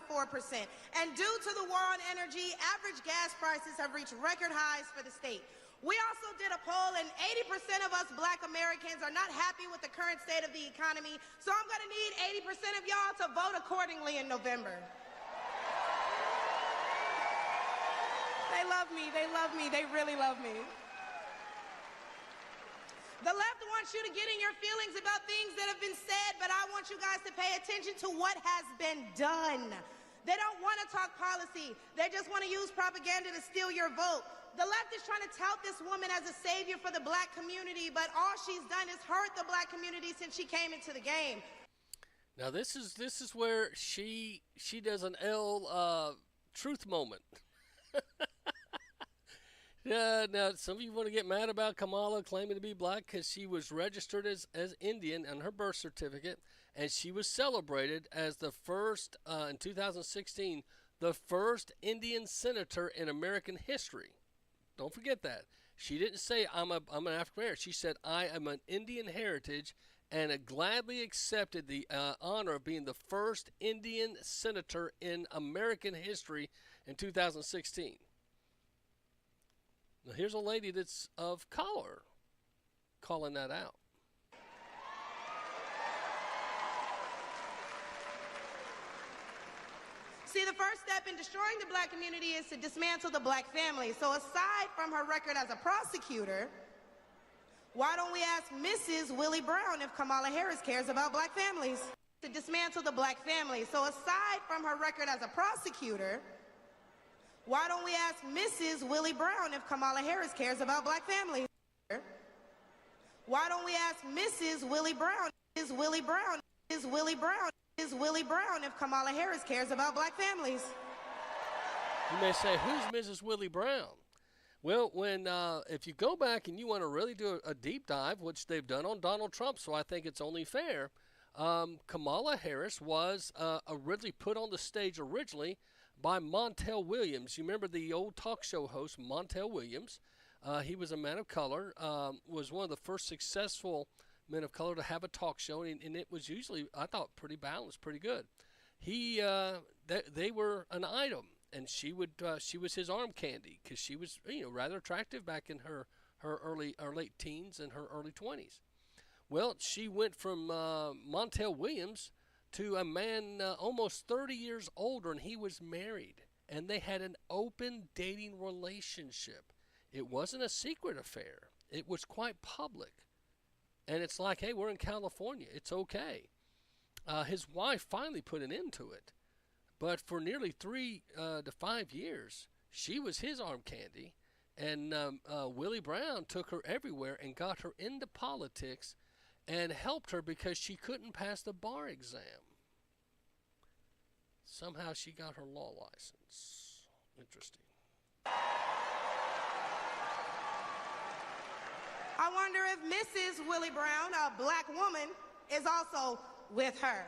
And due to the war on energy, average gas prices have reached record highs for the state. We also did a poll, and 80% of us black Americans are not happy with the current state of the economy, so I'm going to need 80% of y'all to vote accordingly in November. They love me, they love me, they really love me. The left wants you to get in your feelings about things that have been said, but I want you guys to pay attention to what has been done. They don't want to talk policy. They just want to use propaganda to steal your vote. The left is trying to tout this woman as a savior for the black community, but all she's done is hurt the black community since she came into the game. Now this is where she does an truth moment. Yeah, now some of you want to get mad about Kamala claiming to be black because she was registered as Indian on her birth certificate, and she was celebrated as the first, in 2016, the first Indian senator in American history. Don't forget that. She didn't say, I'm an African American. She said, I am an Indian heritage, and gladly accepted the honor of being the first Indian senator in American history in 2016. Now, here's a lady that's of color calling that out. See, the first step in destroying the black community is to dismantle the black family. So aside from her record as a prosecutor, why don't we ask Mrs. Willie Brown if Kamala Harris cares about black families? To dismantle the black family. So aside from her record as a prosecutor, why don't we ask Mrs. Willie Brown if Kamala Harris cares about black families? Why don't we ask Mrs. Willie Brown, is Willie Brown, is Willie Brown, is Willie Brown if Kamala Harris cares about black families? You may say, who's Mrs. Willie Brown? Well, when if you go back and you want to really do a deep dive, which they've done on Donald Trump, so I think it's only fair, Kamala Harris was originally put on the stage originally by Montel Williams. You remember the old talk show host, Montel Williams? He was a man of color, was one of the first successful men of color to have a talk show, and it was usually, I thought, pretty balanced, pretty good. They were an item. And she was his arm candy because she was, rather attractive back in her late teens and her early 20s. Well, she went from Montel Williams to a man almost 30 years older, and he was married. And they had an open dating relationship. It wasn't a secret affair. It was quite public. And it's like, hey, we're in California. It's okay. His wife finally put an end to it. But for nearly 3 to 5 years, she was his arm candy, and Willie Brown took her everywhere and got her into politics and helped her because she couldn't pass the bar exam. Somehow she got her law license. Interesting. I wonder if Mrs. Willie Brown, a black woman, is also with her.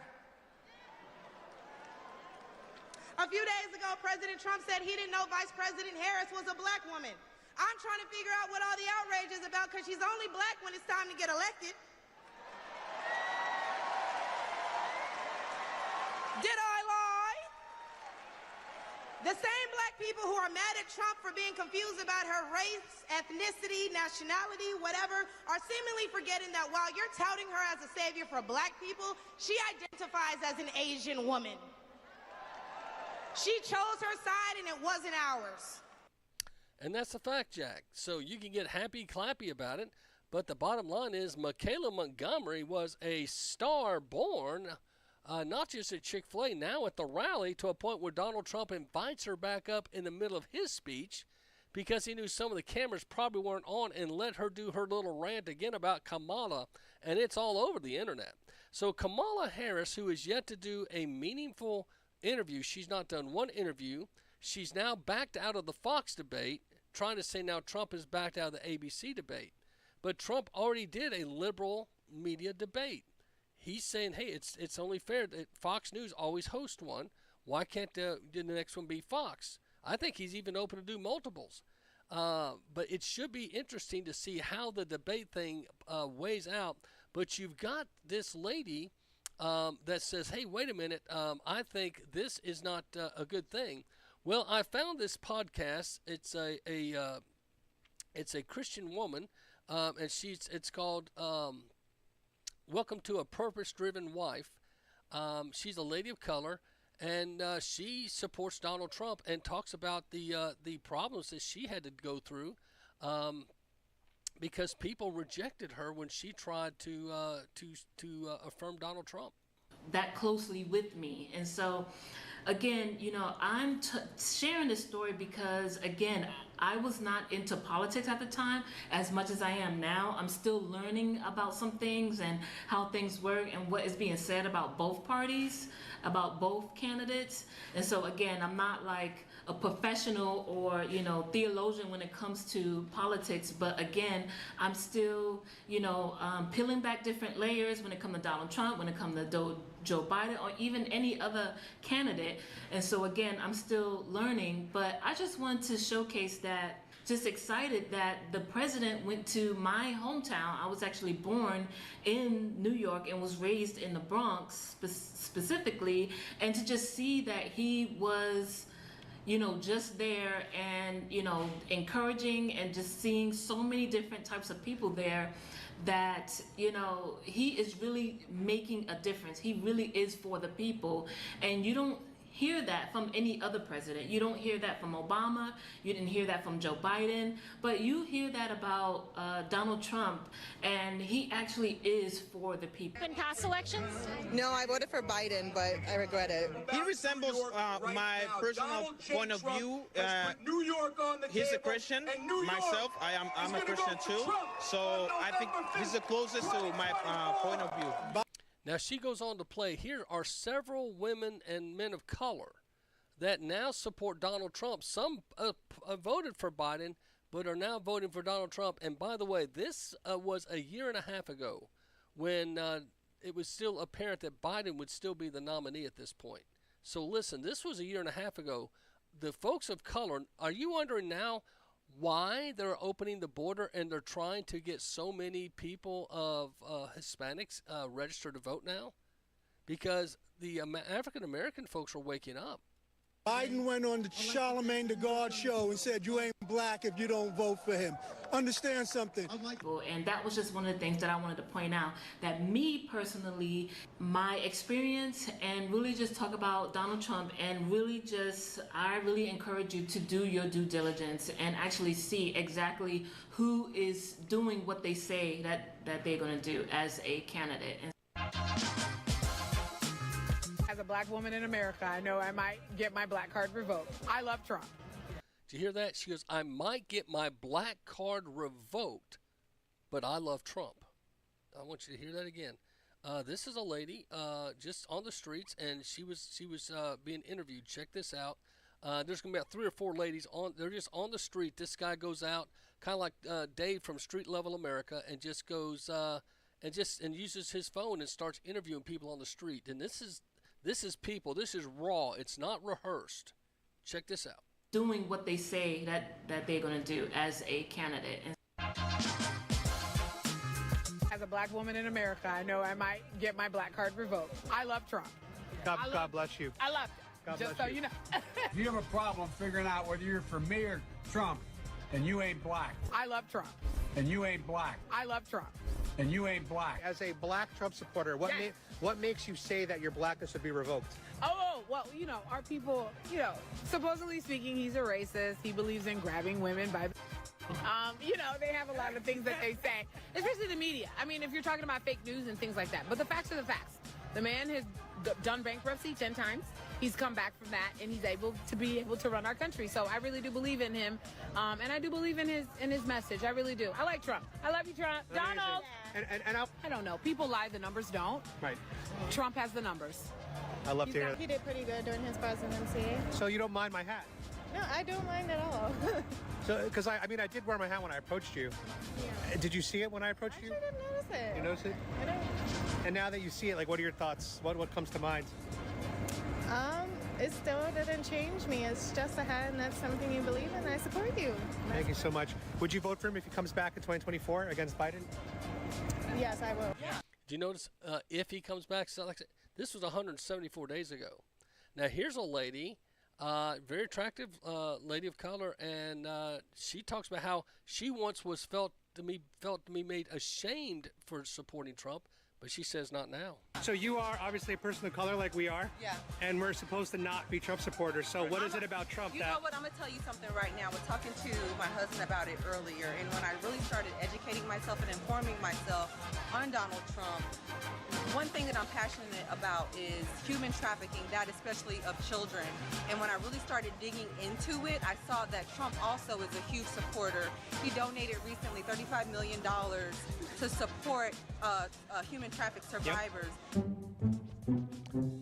A few days ago, President Trump said he didn't know Vice President Harris was a black woman. I'm trying to figure out what all the outrage is about because she's only black when it's time to get elected. Did I lie? The same black people who are mad at Trump for being confused about her race, ethnicity, nationality, whatever, are seemingly forgetting that while you're touting her as a savior for black people, she identifies as an Asian woman. She chose her side, and it wasn't ours. And that's a fact, Jack. So you can get happy, clappy about it, but the bottom line is Michaela Montgomery was a star born, not just at Chick-fil-A, now at the rally, to a point where Donald Trump invites her back up in the middle of his speech because he knew some of the cameras probably weren't on, and let her do her little rant again about Kamala, and it's all over the internet. So Kamala Harris, who is yet to do a meaningful interview. She's not done one interview. She's now backed out of the Fox debate, trying to say now Trump is backed out of the ABC debate. But Trump already did a liberal media debate. He's saying, hey, it's only fair that Fox News always hosts one. Why can't the next one be Fox? I think he's even open to do multiples. But it should be interesting to see how the debate thing weighs out. But you've got this lady that says, hey, wait a minute, I think this is not a good thing. Well, I found this podcast. It's a Christian woman, and it's called Welcome to a Purpose-Driven Wife. She's a lady of color, and she supports Donald Trump and talks about the problems that she had to go through because people rejected her when she tried to affirm Donald Trump. That closely with me. And so, again, I'm sharing this story because, again, I was not into politics at the time as much as I am now. I'm still learning about some things and how things work and what is being said about both parties, about both candidates. And so, again, I'm not like a professional or, theologian when it comes to politics. But again, I'm still, peeling back different layers when it comes to Donald Trump, when it comes to Joe Biden, or even any other candidate. And so again, I'm still learning, but I just wanted to showcase that, just excited that the president went to my hometown. I was actually born in New York and was raised in the Bronx specifically, and to just see that he was just there and, encouraging, and just seeing so many different types of people there that, he is really making a difference. He really is for the people. And you don't hear that from any other president. You don't hear that from Obama. You didn't hear that from Joe Biden. But you hear that about Donald Trump, and he actually is for the people. In past elections? No, I voted for Biden, but I regret it. He resembles my personal point of view. He's a Christian. Myself, I'm a Christian too. So I think he's the closest to my point of view. Now, she goes on to play, here are several women and men of color that now support Donald Trump. Some voted for Biden, but are now voting for Donald Trump. And by the way, this was a year and a half ago when it was still apparent that Biden would still be the nominee at this point. So listen, this was a year and a half ago. The folks of color, are you wondering now why they're opening the border and they're trying to get so many people of Hispanics registered to vote now? Because the African American folks are waking up. Biden went on the Charlemagne the God show and said, you ain't black if you don't vote for him. Understand something. And that was just one of the things that I wanted to point out, that me personally, my experience, and really just talk about Donald Trump, and really just, I really encourage you to do your due diligence and actually see exactly who is doing what they say that they're going to do as a candidate. As a black woman in America, I know I might get my black card revoked. I love Trump. Did you hear that? She goes, I might get my black card revoked, but I love Trump. I want you to hear that again. This is a lady just on the streets, and she was being interviewed. Check this out. There's going to be about 3 or 4 ladies on. They're just on the street. This guy goes out, kind of like Dave from Street Level America, and just goes and uses his phone and starts interviewing people on the street. And this is people. This is raw. It's not rehearsed. Check this out. Doing what they say that they're going to do as a candidate. As a black woman in America, I know I might get my black card revoked. I love Trump. God bless you. I love him. God Just bless so you know. If you have a problem figuring out whether you're for me or Trump, and you ain't black. I love Trump. And you ain't black. I love Trump. And you ain't black. As a black Trump supporter, what makes you say that your blackness would be revoked? Oh, well, our people, supposedly speaking, he's a racist. He believes in grabbing women by they have a lot of things that they say, especially the media. I mean, if you're talking about fake news and things like that. But the facts are the facts. The man has done bankruptcy 10 times. He's come back from that, and he's able to run our country. So I really do believe in him, and I do believe in his message. I really do. I like Trump. I love you, Trump. Amazing. Donald. And I don't know. People lie. The numbers don't. Right. Trump has the numbers. I love to hear that. He did pretty good during his presidency. So you don't mind my hat? No, I don't mind at all. So, because I did wear my hat when I approached you. Yeah. Did you see it when I approached you? I didn't notice it. You noticed it? I don't. And now that you see it, like, what are your thoughts? What comes to mind? It still didn't change me. It's just a hat, and that's something you believe in. I support you. Thank you so much. Would you vote for him if he comes back in 2024 against Biden? Yes, I will. Yeah. Do you notice if he comes back? So like this was 174 days ago. Now here's a lady, very attractive lady of color, and she talks about how she once was felt to be made ashamed for supporting Trump. But she says not now. So you are obviously a person of color like we are. Yeah. And we're supposed to not be Trump supporters. So what is it about Trump You know what? I'm going to tell you something right now. We're talking to my husband about it earlier. And when I really started educating myself and informing myself on Donald Trump, one thing that I'm passionate about is human trafficking, that especially of children. And when I really started digging into it, I saw that Trump also is a huge supporter. He donated recently $35 million to support human trafficked survivors. Yep.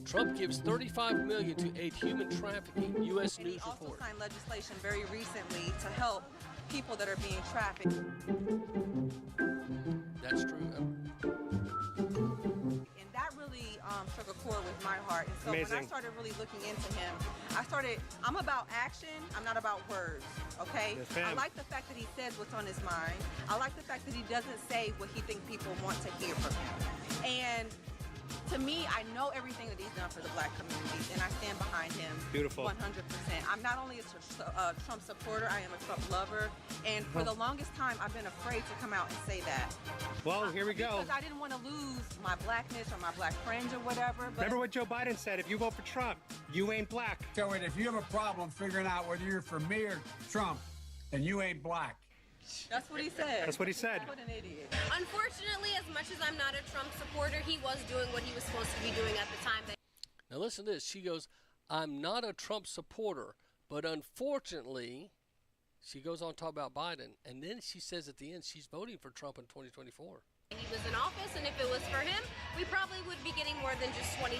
Trump gives $35 million to aid human trafficking. U.S. News Report. He also report. signed legislation very recently to help people that are being trafficked. That's true. And that really struck a chord with my heart. And so Amazing. when I started really looking into him, I'm about action. I'm not about words. Okay. Yes, I like the fact that he says what's on his mind. I like the fact that he doesn't say what he thinks people want to hear from him. And to me, I know everything that he's done for the black community, and I stand behind him. Beautiful. 100%. I'm not only a Trump supporter, I am a Trump lover, and for the longest time, I've been afraid to come out and say that. Well, here we go. Because I didn't want to lose my blackness or my black friends or whatever. But remember what Joe Biden said, if you vote for Trump, you ain't black. So if you have a problem figuring out whether you're for me or Trump, then you ain't black. That's what he said. That's what he said. What an idiot. Unfortunately, as much as I'm not a Trump supporter, he was doing what he was supposed to be doing at the time. Now listen to this. She goes, I'm not a Trump supporter, but unfortunately, she goes on to talk about Biden, and then she says at the end she's voting for Trump in 2024. He was in office, and if it was for him, we probably would be getting more than just 20,000.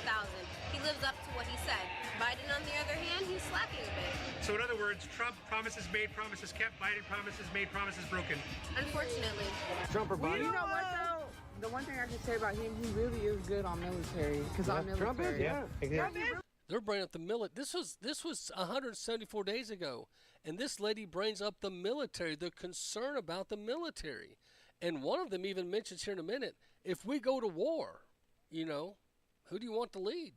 He lives up to what he said. Biden, on the other hand, he's slacking a bit. So in other words, Trump promises made, promises kept. Biden promises made, promises broken. Unfortunately. Trump or Biden? You know what, though? The one thing I can say about him, he really is good on military. Because I'm military. Trump is, yeah. Exactly. They're bringing up the military. This was 174 days ago, and this lady brings up the military, the concern about the military. And one of them even mentions here in a minute, if we go to war, you know, who do you want to lead?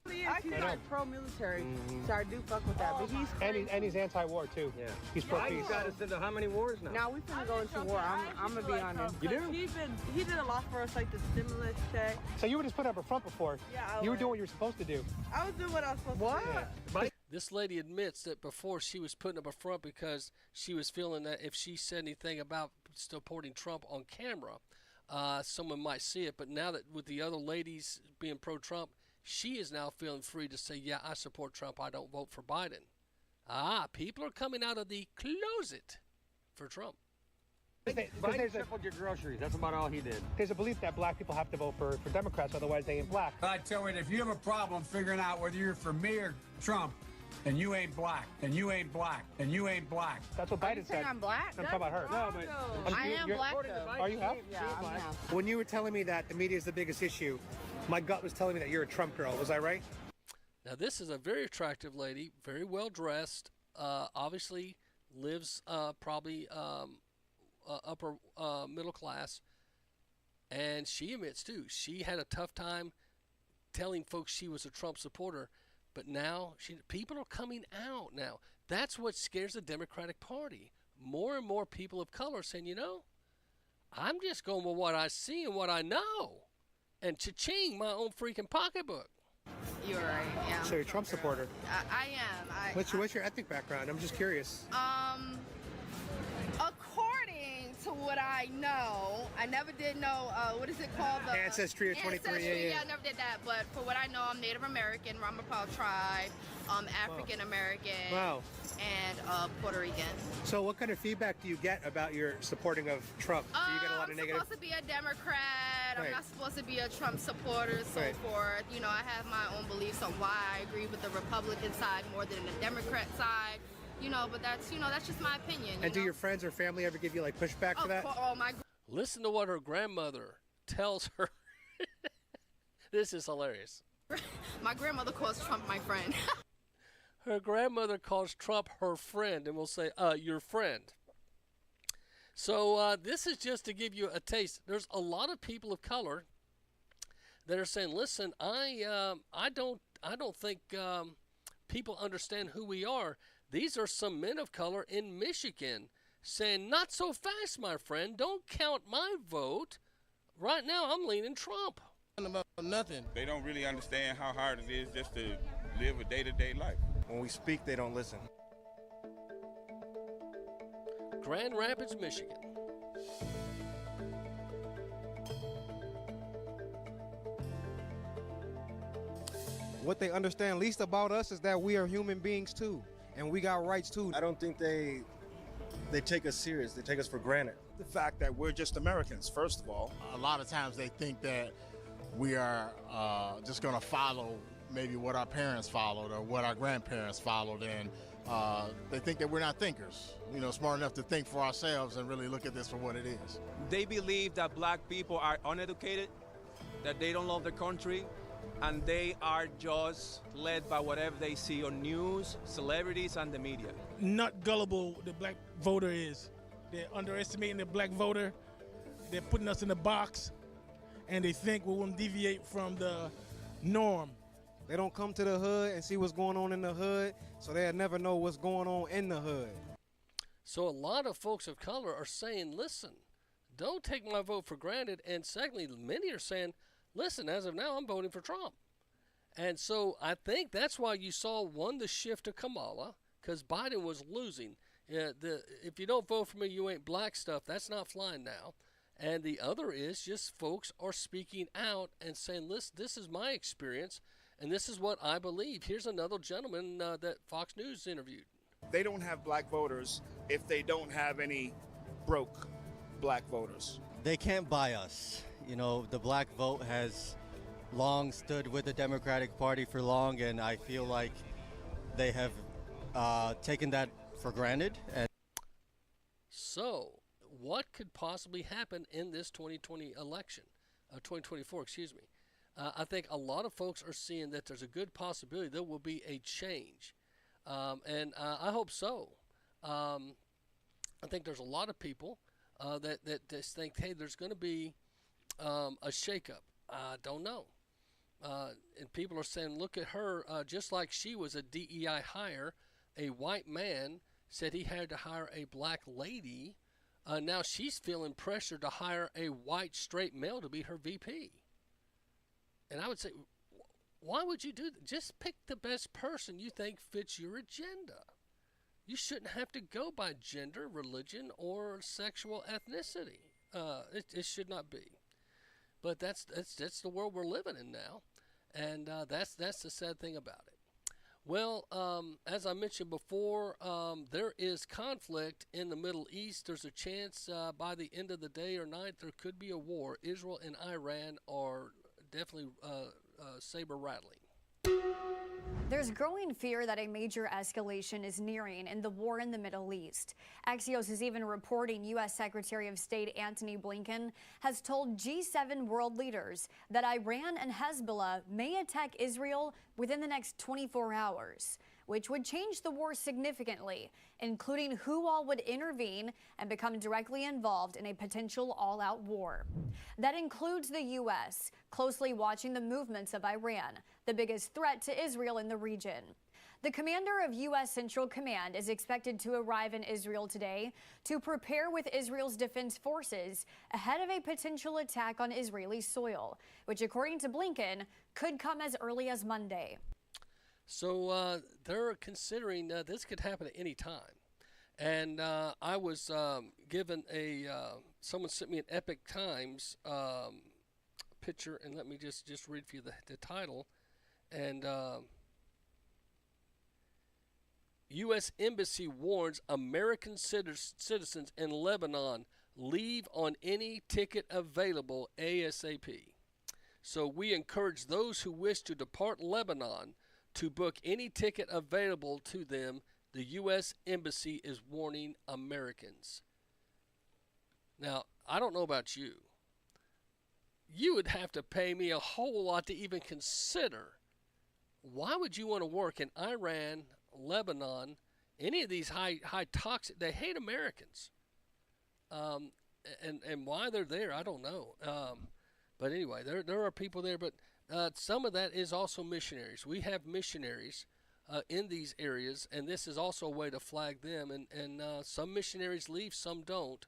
He's like pro-military, so I do fuck with that. But he's crazy. And he's anti-war too. Yeah. He's pro-peace. Got us into how many wars now? Now we finna go into war. I'm gonna be honest. You do? He did a lot for us, like the stimulus check. So you were just put up a front before. Yeah, you were doing what you were supposed to do. I was doing what I was supposed to do. Yeah. This lady admits that before she was putting up a front because she was feeling that if she said anything about supporting Trump on camera, someone might see it. But now that with the other ladies being pro-Trump, she is now feeling free to say, yeah, I support Trump. I don't vote for Biden. People are coming out of the closet for Trump. Biden tripled your groceries. That's about all he did. There's a belief that black people have to vote for Democrats, otherwise they ain't black. I tell you, if you have a problem figuring out whether you're for me or Trump, then you ain't black, and you ain't black, and you ain't black. That's what Biden said. I'm black? I'm talking about her. No, but I am black, though. Are you half? Yeah, I'm half. When you were telling me that the media is the biggest issue, my gut was telling me that you're a Trump girl. Was I right? Now, this is a very attractive lady, very well dressed, obviously lives probably upper middle class. And she admits, too, she had a tough time telling folks she was a Trump supporter. But now people are coming out now. That's what scares the Democratic Party. More and more people of color saying, you know, I'm just going with what I see and what I know. And cha-ching, my own freaking pocketbook. You're right, yeah. So you're a Trump supporter. I am. What's your ethnic background? I'm just curious. According to what I know, I never did know, what is it called? The Ancestry or 23, Ancestry, yeah, I never did that. But for what I know, I'm Native American, Ramapo tribe, African American, wow, and Puerto Rican. So what kind of feedback do you get about your supporting of Trump? Do you get a lot of negative? I'm supposed to be a Democrat. Right. I'm not supposed to be a Trump supporter, so Right. forth. You know, I have my own beliefs on why I agree with the Republican side more than the Democrat side. You know, but that's just my opinion. And do your friends or family ever give you like pushback for that? Oh, my. Listen to what her grandmother tells her. This is hilarious. My grandmother calls Trump my friend. Her grandmother calls Trump her friend and will say, your friend. So this is just to give you a taste. There's a lot of people of color that are saying, listen, I don't think people understand who we are. These are some men of color in Michigan saying, not so fast, my friend. Don't count my vote. Right now, I'm leaning Trump. About nothing. They don't really understand how hard it is just to live a day-to-day life. When we speak, they don't listen. Grand Rapids, Michigan. What they understand least about us is that we are human beings too, and we got rights too. I don't think they take us serious. They take us for granted. The fact that we're just Americans, first of all. A lot of times they think that we are just going to follow maybe what our parents followed or what our grandparents followed, and they think that we're not thinkers, you know, smart enough to think for ourselves and really look at this for what it is. They believe that black people are uneducated, that they don't love their country, and they are just led by whatever they see on news, celebrities, and the media. Not gullible the black voter is. They're underestimating the black voter. They're putting us in a box, and they think we won't deviate from the norm. They don't come to the hood and see what's going on in the hood, so they'll never know what's going on in the hood. So a lot of folks of color are saying, listen, don't take my vote for granted. And secondly, many are saying, listen, as of now, I'm voting for Trump. And so I think that's why you saw, one, the shift to Kamala, because Biden was losing. If you don't vote for me, you ain't black stuff. That's not flying now. And the other is just folks are speaking out and saying, listen, this is my experience, and this is what I believe. Here's another gentleman that Fox News interviewed. They don't have black voters if they don't have any broke black voters. they can't buy us. You know, the black vote has long stood with the Democratic Party for long, and I feel like they have taken that for granted. And so, what could possibly happen in this 2020 election, 2024, excuse me? I think a lot of folks are seeing that there's a good possibility there will be a change, and I hope so. I think there's a lot of people that just think, hey, there's going to be a shakeup. I don't know. And people are saying, look at her, just like she was a DEI hire, a white man said he had to hire a black lady. Now she's feeling pressure to hire a white straight male to be her VP. And I would say, why would you do that? Just pick the best person you think fits your agenda. You shouldn't have to go by gender, religion, or sexual ethnicity. It should not be. But that's the world we're living in now, and that's the sad thing about it. Well, as I mentioned before, there is conflict in the Middle East. There's a chance by the end of the day or night there could be a war. Israel and Iran are definitely saber rattling. There's growing fear that a major escalation is nearing in the war in the Middle East. Axios is even reporting U.S. Secretary of State Antony Blinken has told G7 world leaders that Iran and Hezbollah may attack Israel within the next 24 hours, which would change the war significantly, including who all would intervene and become directly involved in a potential all-out war. That includes the U.S., closely watching the movements of Iran, the biggest threat to Israel in the region. The commander of U.S. Central Command is expected to arrive in Israel today to prepare with Israel's defense forces ahead of a potential attack on Israeli soil, which, according to Blinken, could come as early as Monday. So they're considering this could happen at any time. And I was given someone sent me an Epic Times picture, and let me just read for you the title. And U.S. Embassy warns American citizens in Lebanon leave on any ticket available ASAP. So we encourage those who wish to depart Lebanon to book any ticket available to them. The U.S. Embassy is warning Americans. Now, I don't know about you. You would have to pay me a whole lot to even consider. Why would you want to work in Iran, Lebanon, any of these high toxic? They hate Americans. And why they're there, I don't know. But anyway, there are people there. But some of that is also missionaries. We have missionaries in these areas, and this is also a way to flag them. And some missionaries leave, some don't.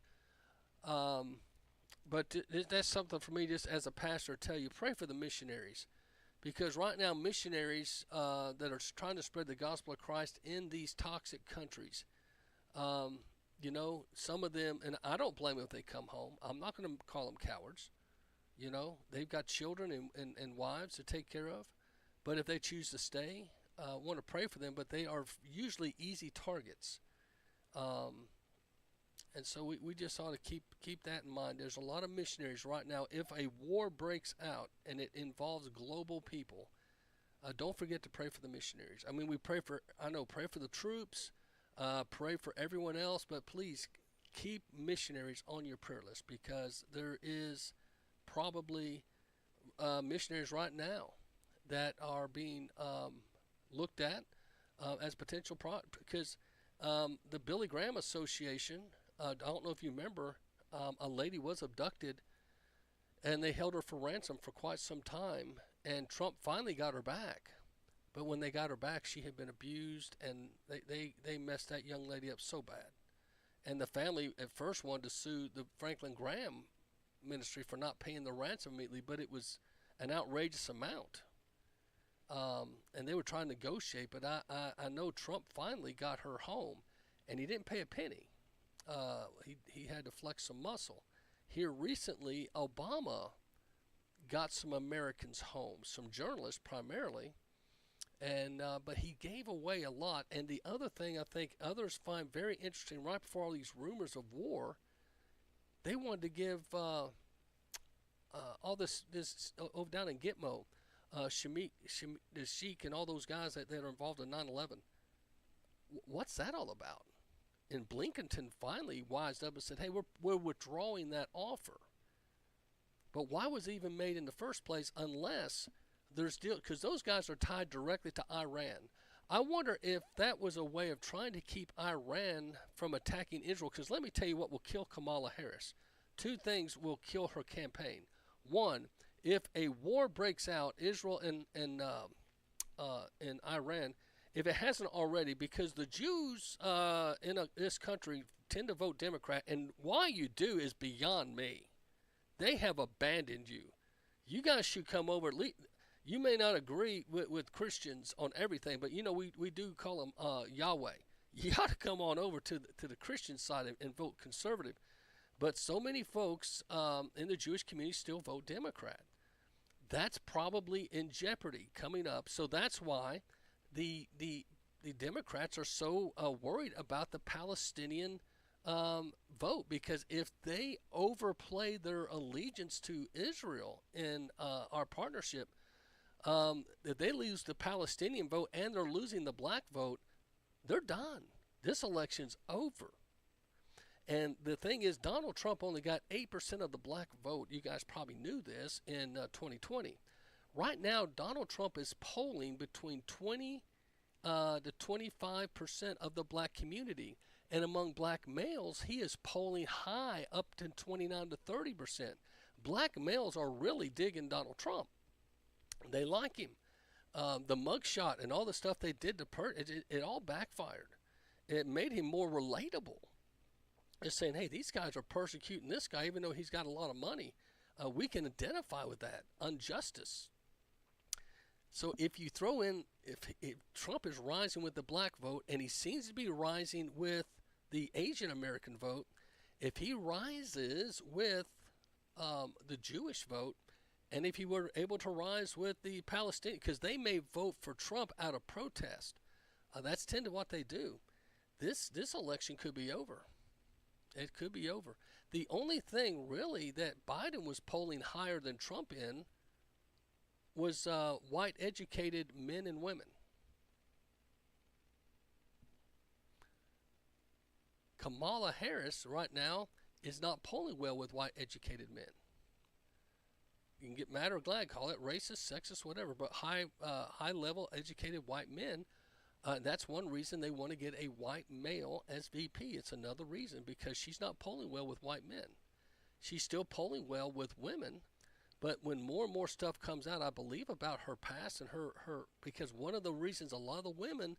But that's something for me, just as a pastor, to tell you, pray for the missionaries. Because right now, missionaries that are trying to spread the gospel of Christ in these toxic countries, some of them, and I don't blame them if they come home. I'm not going to call them cowards. They've got children and wives to take care of. But if they choose to stay, I want to pray for them. But they are usually easy targets. And so we just ought to keep that in mind. There's a lot of missionaries right now. If a war breaks out and it involves global people, don't forget to pray for the missionaries. I mean, we pray for the troops, pray for everyone else, but please keep missionaries on your prayer list, because there is probably missionaries right now that are being looked at as potential because the Billy Graham Association, I don't know if you remember, a lady was abducted and they held her for ransom for quite some time, and Trump finally got her back. But when they got her back, she had been abused, and they messed that young lady up so bad. And the family at first wanted to sue the Franklin Graham ministry for not paying the ransom immediately, but it was an outrageous amount. And they were trying to negotiate, but I know Trump finally got her home, and he didn't pay a penny. He had to flex some muscle. Here recently, Obama got some Americans home, some journalists primarily, and but he gave away a lot. And the other thing I think others find very interesting, right before all these rumors of war, They wanted to give all this over down in Gitmo, the Sheik and all those guys that are involved in 9/11. What's that all about? And Blinken finally wised up and said, "Hey, we're withdrawing that offer." But why was it even made in the first place unless there's still, because those guys are tied directly to Iran. I wonder if that was a way of trying to keep Iran from attacking Israel. Because let me tell you what will kill Kamala Harris. Two things will kill her campaign. One, if a war breaks out, Israel and Iran, if it hasn't already, because the Jews in this country tend to vote Democrat, and why you do is beyond me. They have abandoned you. You guys should come over. You may not agree with Christians on everything, but we do call them Yahweh. You ought to come on over to the Christian side and vote conservative. But so many folks in the Jewish community still vote Democrat. That's probably in jeopardy coming up. So that's why the Democrats are so worried about the Palestinian vote, because if they overplay their allegiance to Israel in our partnership, if they lose the Palestinian vote and they're losing the black vote, they're done. This election's over. And the thing is, Donald Trump only got 8% of the black vote. You guys probably knew this in 2020. Right now, Donald Trump is polling between 20 to 25% of the black community. And among black males, he is polling high up to 29 to 30%. Black males are really digging Donald Trump. They like him. The mugshot and all the stuff they did to it all backfired. It made him more relatable. It's saying, hey, these guys are persecuting this guy even though he's got a lot of money. We can identify with that. Injustice. So if you throw in, if Trump is rising with the black vote, and he seems to be rising with the Asian American vote, if he rises with the Jewish vote, and if he were able to rise with the Palestinian, because they may vote for Trump out of protest. That's tend to what they do. This election could be over. It could be over. The only thing really that Biden was polling higher than Trump in was white educated men and women. Kamala Harris right now is not polling well with white educated men. You can get mad or glad, call it racist, sexist, whatever, but high level educated white men, that's one reason they want to get a white male as VP. It's another reason, because she's not polling well with white men. She's still polling well with women, but when more and more stuff comes out, I believe, about her past and her because one of the reasons a lot of the women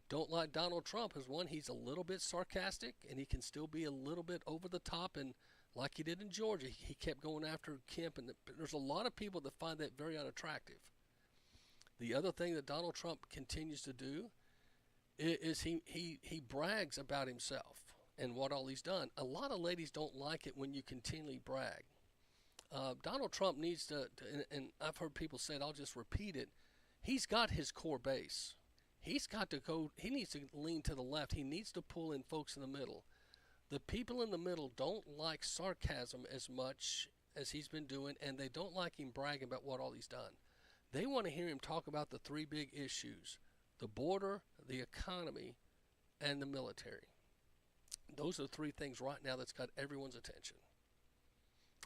don't like Donald Trump is, one, he's a little bit sarcastic, and he can still be a little bit over the top, and like he did in Georgia, he kept going after Kemp, and there's a lot of people that find that very unattractive. The other thing that Donald Trump continues to do is he brags about himself and what all he's done. A lot of ladies don't like it when you continually brag. Donald Trump needs to, and I've heard people say it, I'll just repeat it, he's got his core base. He's got to go, he needs to lean to the left. He needs to pull in folks in the middle. The people in the middle don't like sarcasm as much as he's been doing, and they don't like him bragging about what all he's done. They want to hear him talk about the three big issues: the border, the economy, and the military. Those are the three things right now that's got everyone's attention.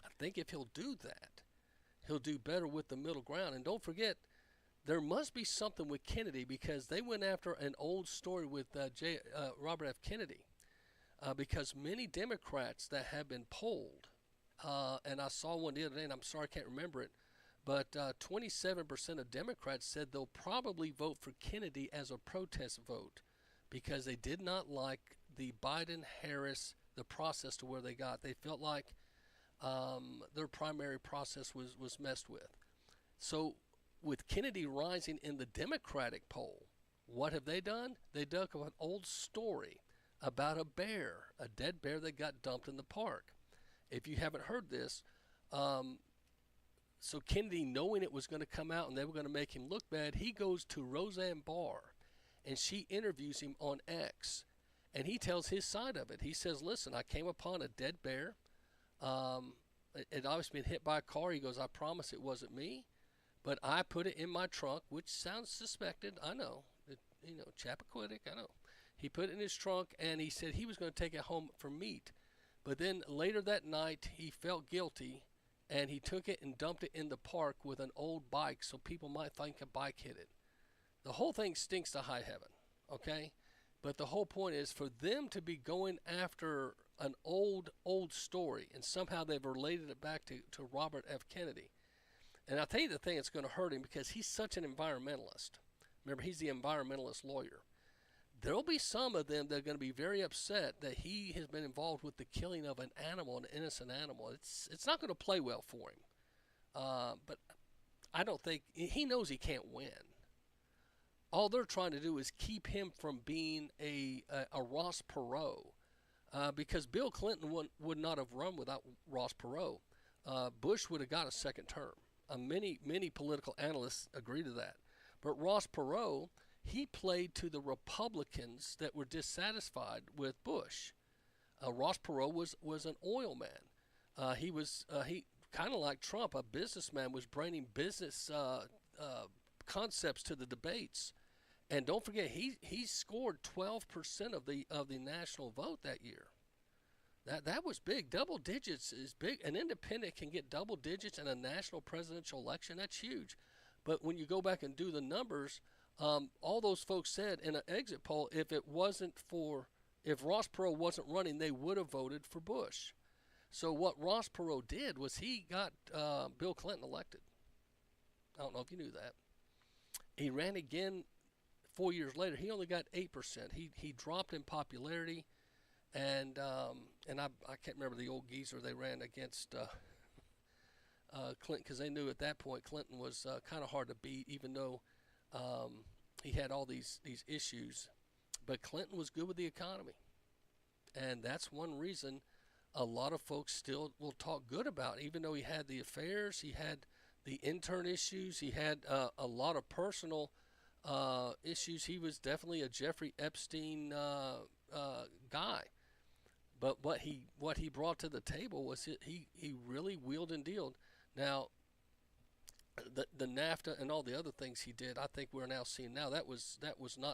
I think if he'll do that, he'll do better with the middle ground. And don't forget, there must be something with Kennedy, because they went after an old story with Robert F. Kennedy. Because many Democrats that have been polled, and I saw one the other day, and I'm sorry I can't remember it, but 27% of Democrats said they'll probably vote for Kennedy as a protest vote, because they did not like the Biden-Harris, the process to where they got. They felt like their primary process was messed with. So with Kennedy rising in the Democratic poll, what have they done? They dug up an old story about a bear, a dead bear that got dumped in the park. If you haven't heard this, so Kennedy, knowing it was going to come out and they were going to make him look bad, he goes to Roseanne Barr, and she interviews him on X, and he tells his side of it. He says, listen, I came upon a dead bear. It obviously been hit by a car. He goes, I promise it wasn't me, but I put it in my trunk, which sounds suspected. I know, Chappaquiddick, I know. He put it in his trunk, and he said he was going to take it home for meat. But then later that night, he felt guilty, and he took it and dumped it in the park with an old bike so people might think a bike hit it. The whole thing stinks to high heaven, okay? But the whole point is for them to be going after an old story, and somehow they've related it back to Robert F. Kennedy. And I'll tell you the thing that's going to hurt him, because he's such an environmentalist. Remember, he's the environmentalist lawyer. There'll be some of them that are going to be very upset that he has been involved with the killing of an animal, an innocent animal. It's not going to play well for him. But I don't think he knows he can't win. All they're trying to do is keep him from being a Ross Perot, because Bill Clinton would not have run without Ross Perot. Bush would have got a second term. Many political analysts agree to that. But Ross Perot, he played to the Republicans that were dissatisfied with Bush. Ross Perot was an oil man. He kind of like Trump, a businessman, was bringing business concepts to the debates. And don't forget, he scored 12% of the national vote that year. That was big. Double digits is big. An independent can get double digits in a national presidential election. That's huge. But when you go back and do the numbers, all those folks said in an exit poll, if Ross Perot wasn't running, they would have voted for Bush. So what Ross Perot did was he got Bill Clinton elected. I don't know if you knew that. He ran again 4 years later. He only got 8%. He dropped in popularity, and I can't remember the old geezer they ran against Clinton, because they knew at that point Clinton was kind of hard to beat, even though he had all these issues. But Clinton was good with the economy, and that's one reason a lot of folks still will talk good about it. Even though he had the affairs, he had the intern issues, he had a lot of personal issues. He was definitely a Jeffrey Epstein guy. But what he brought to the table was he really wheeled and dealed. Now, the NAFTA and all the other things he did, I think we're now seeing now that was not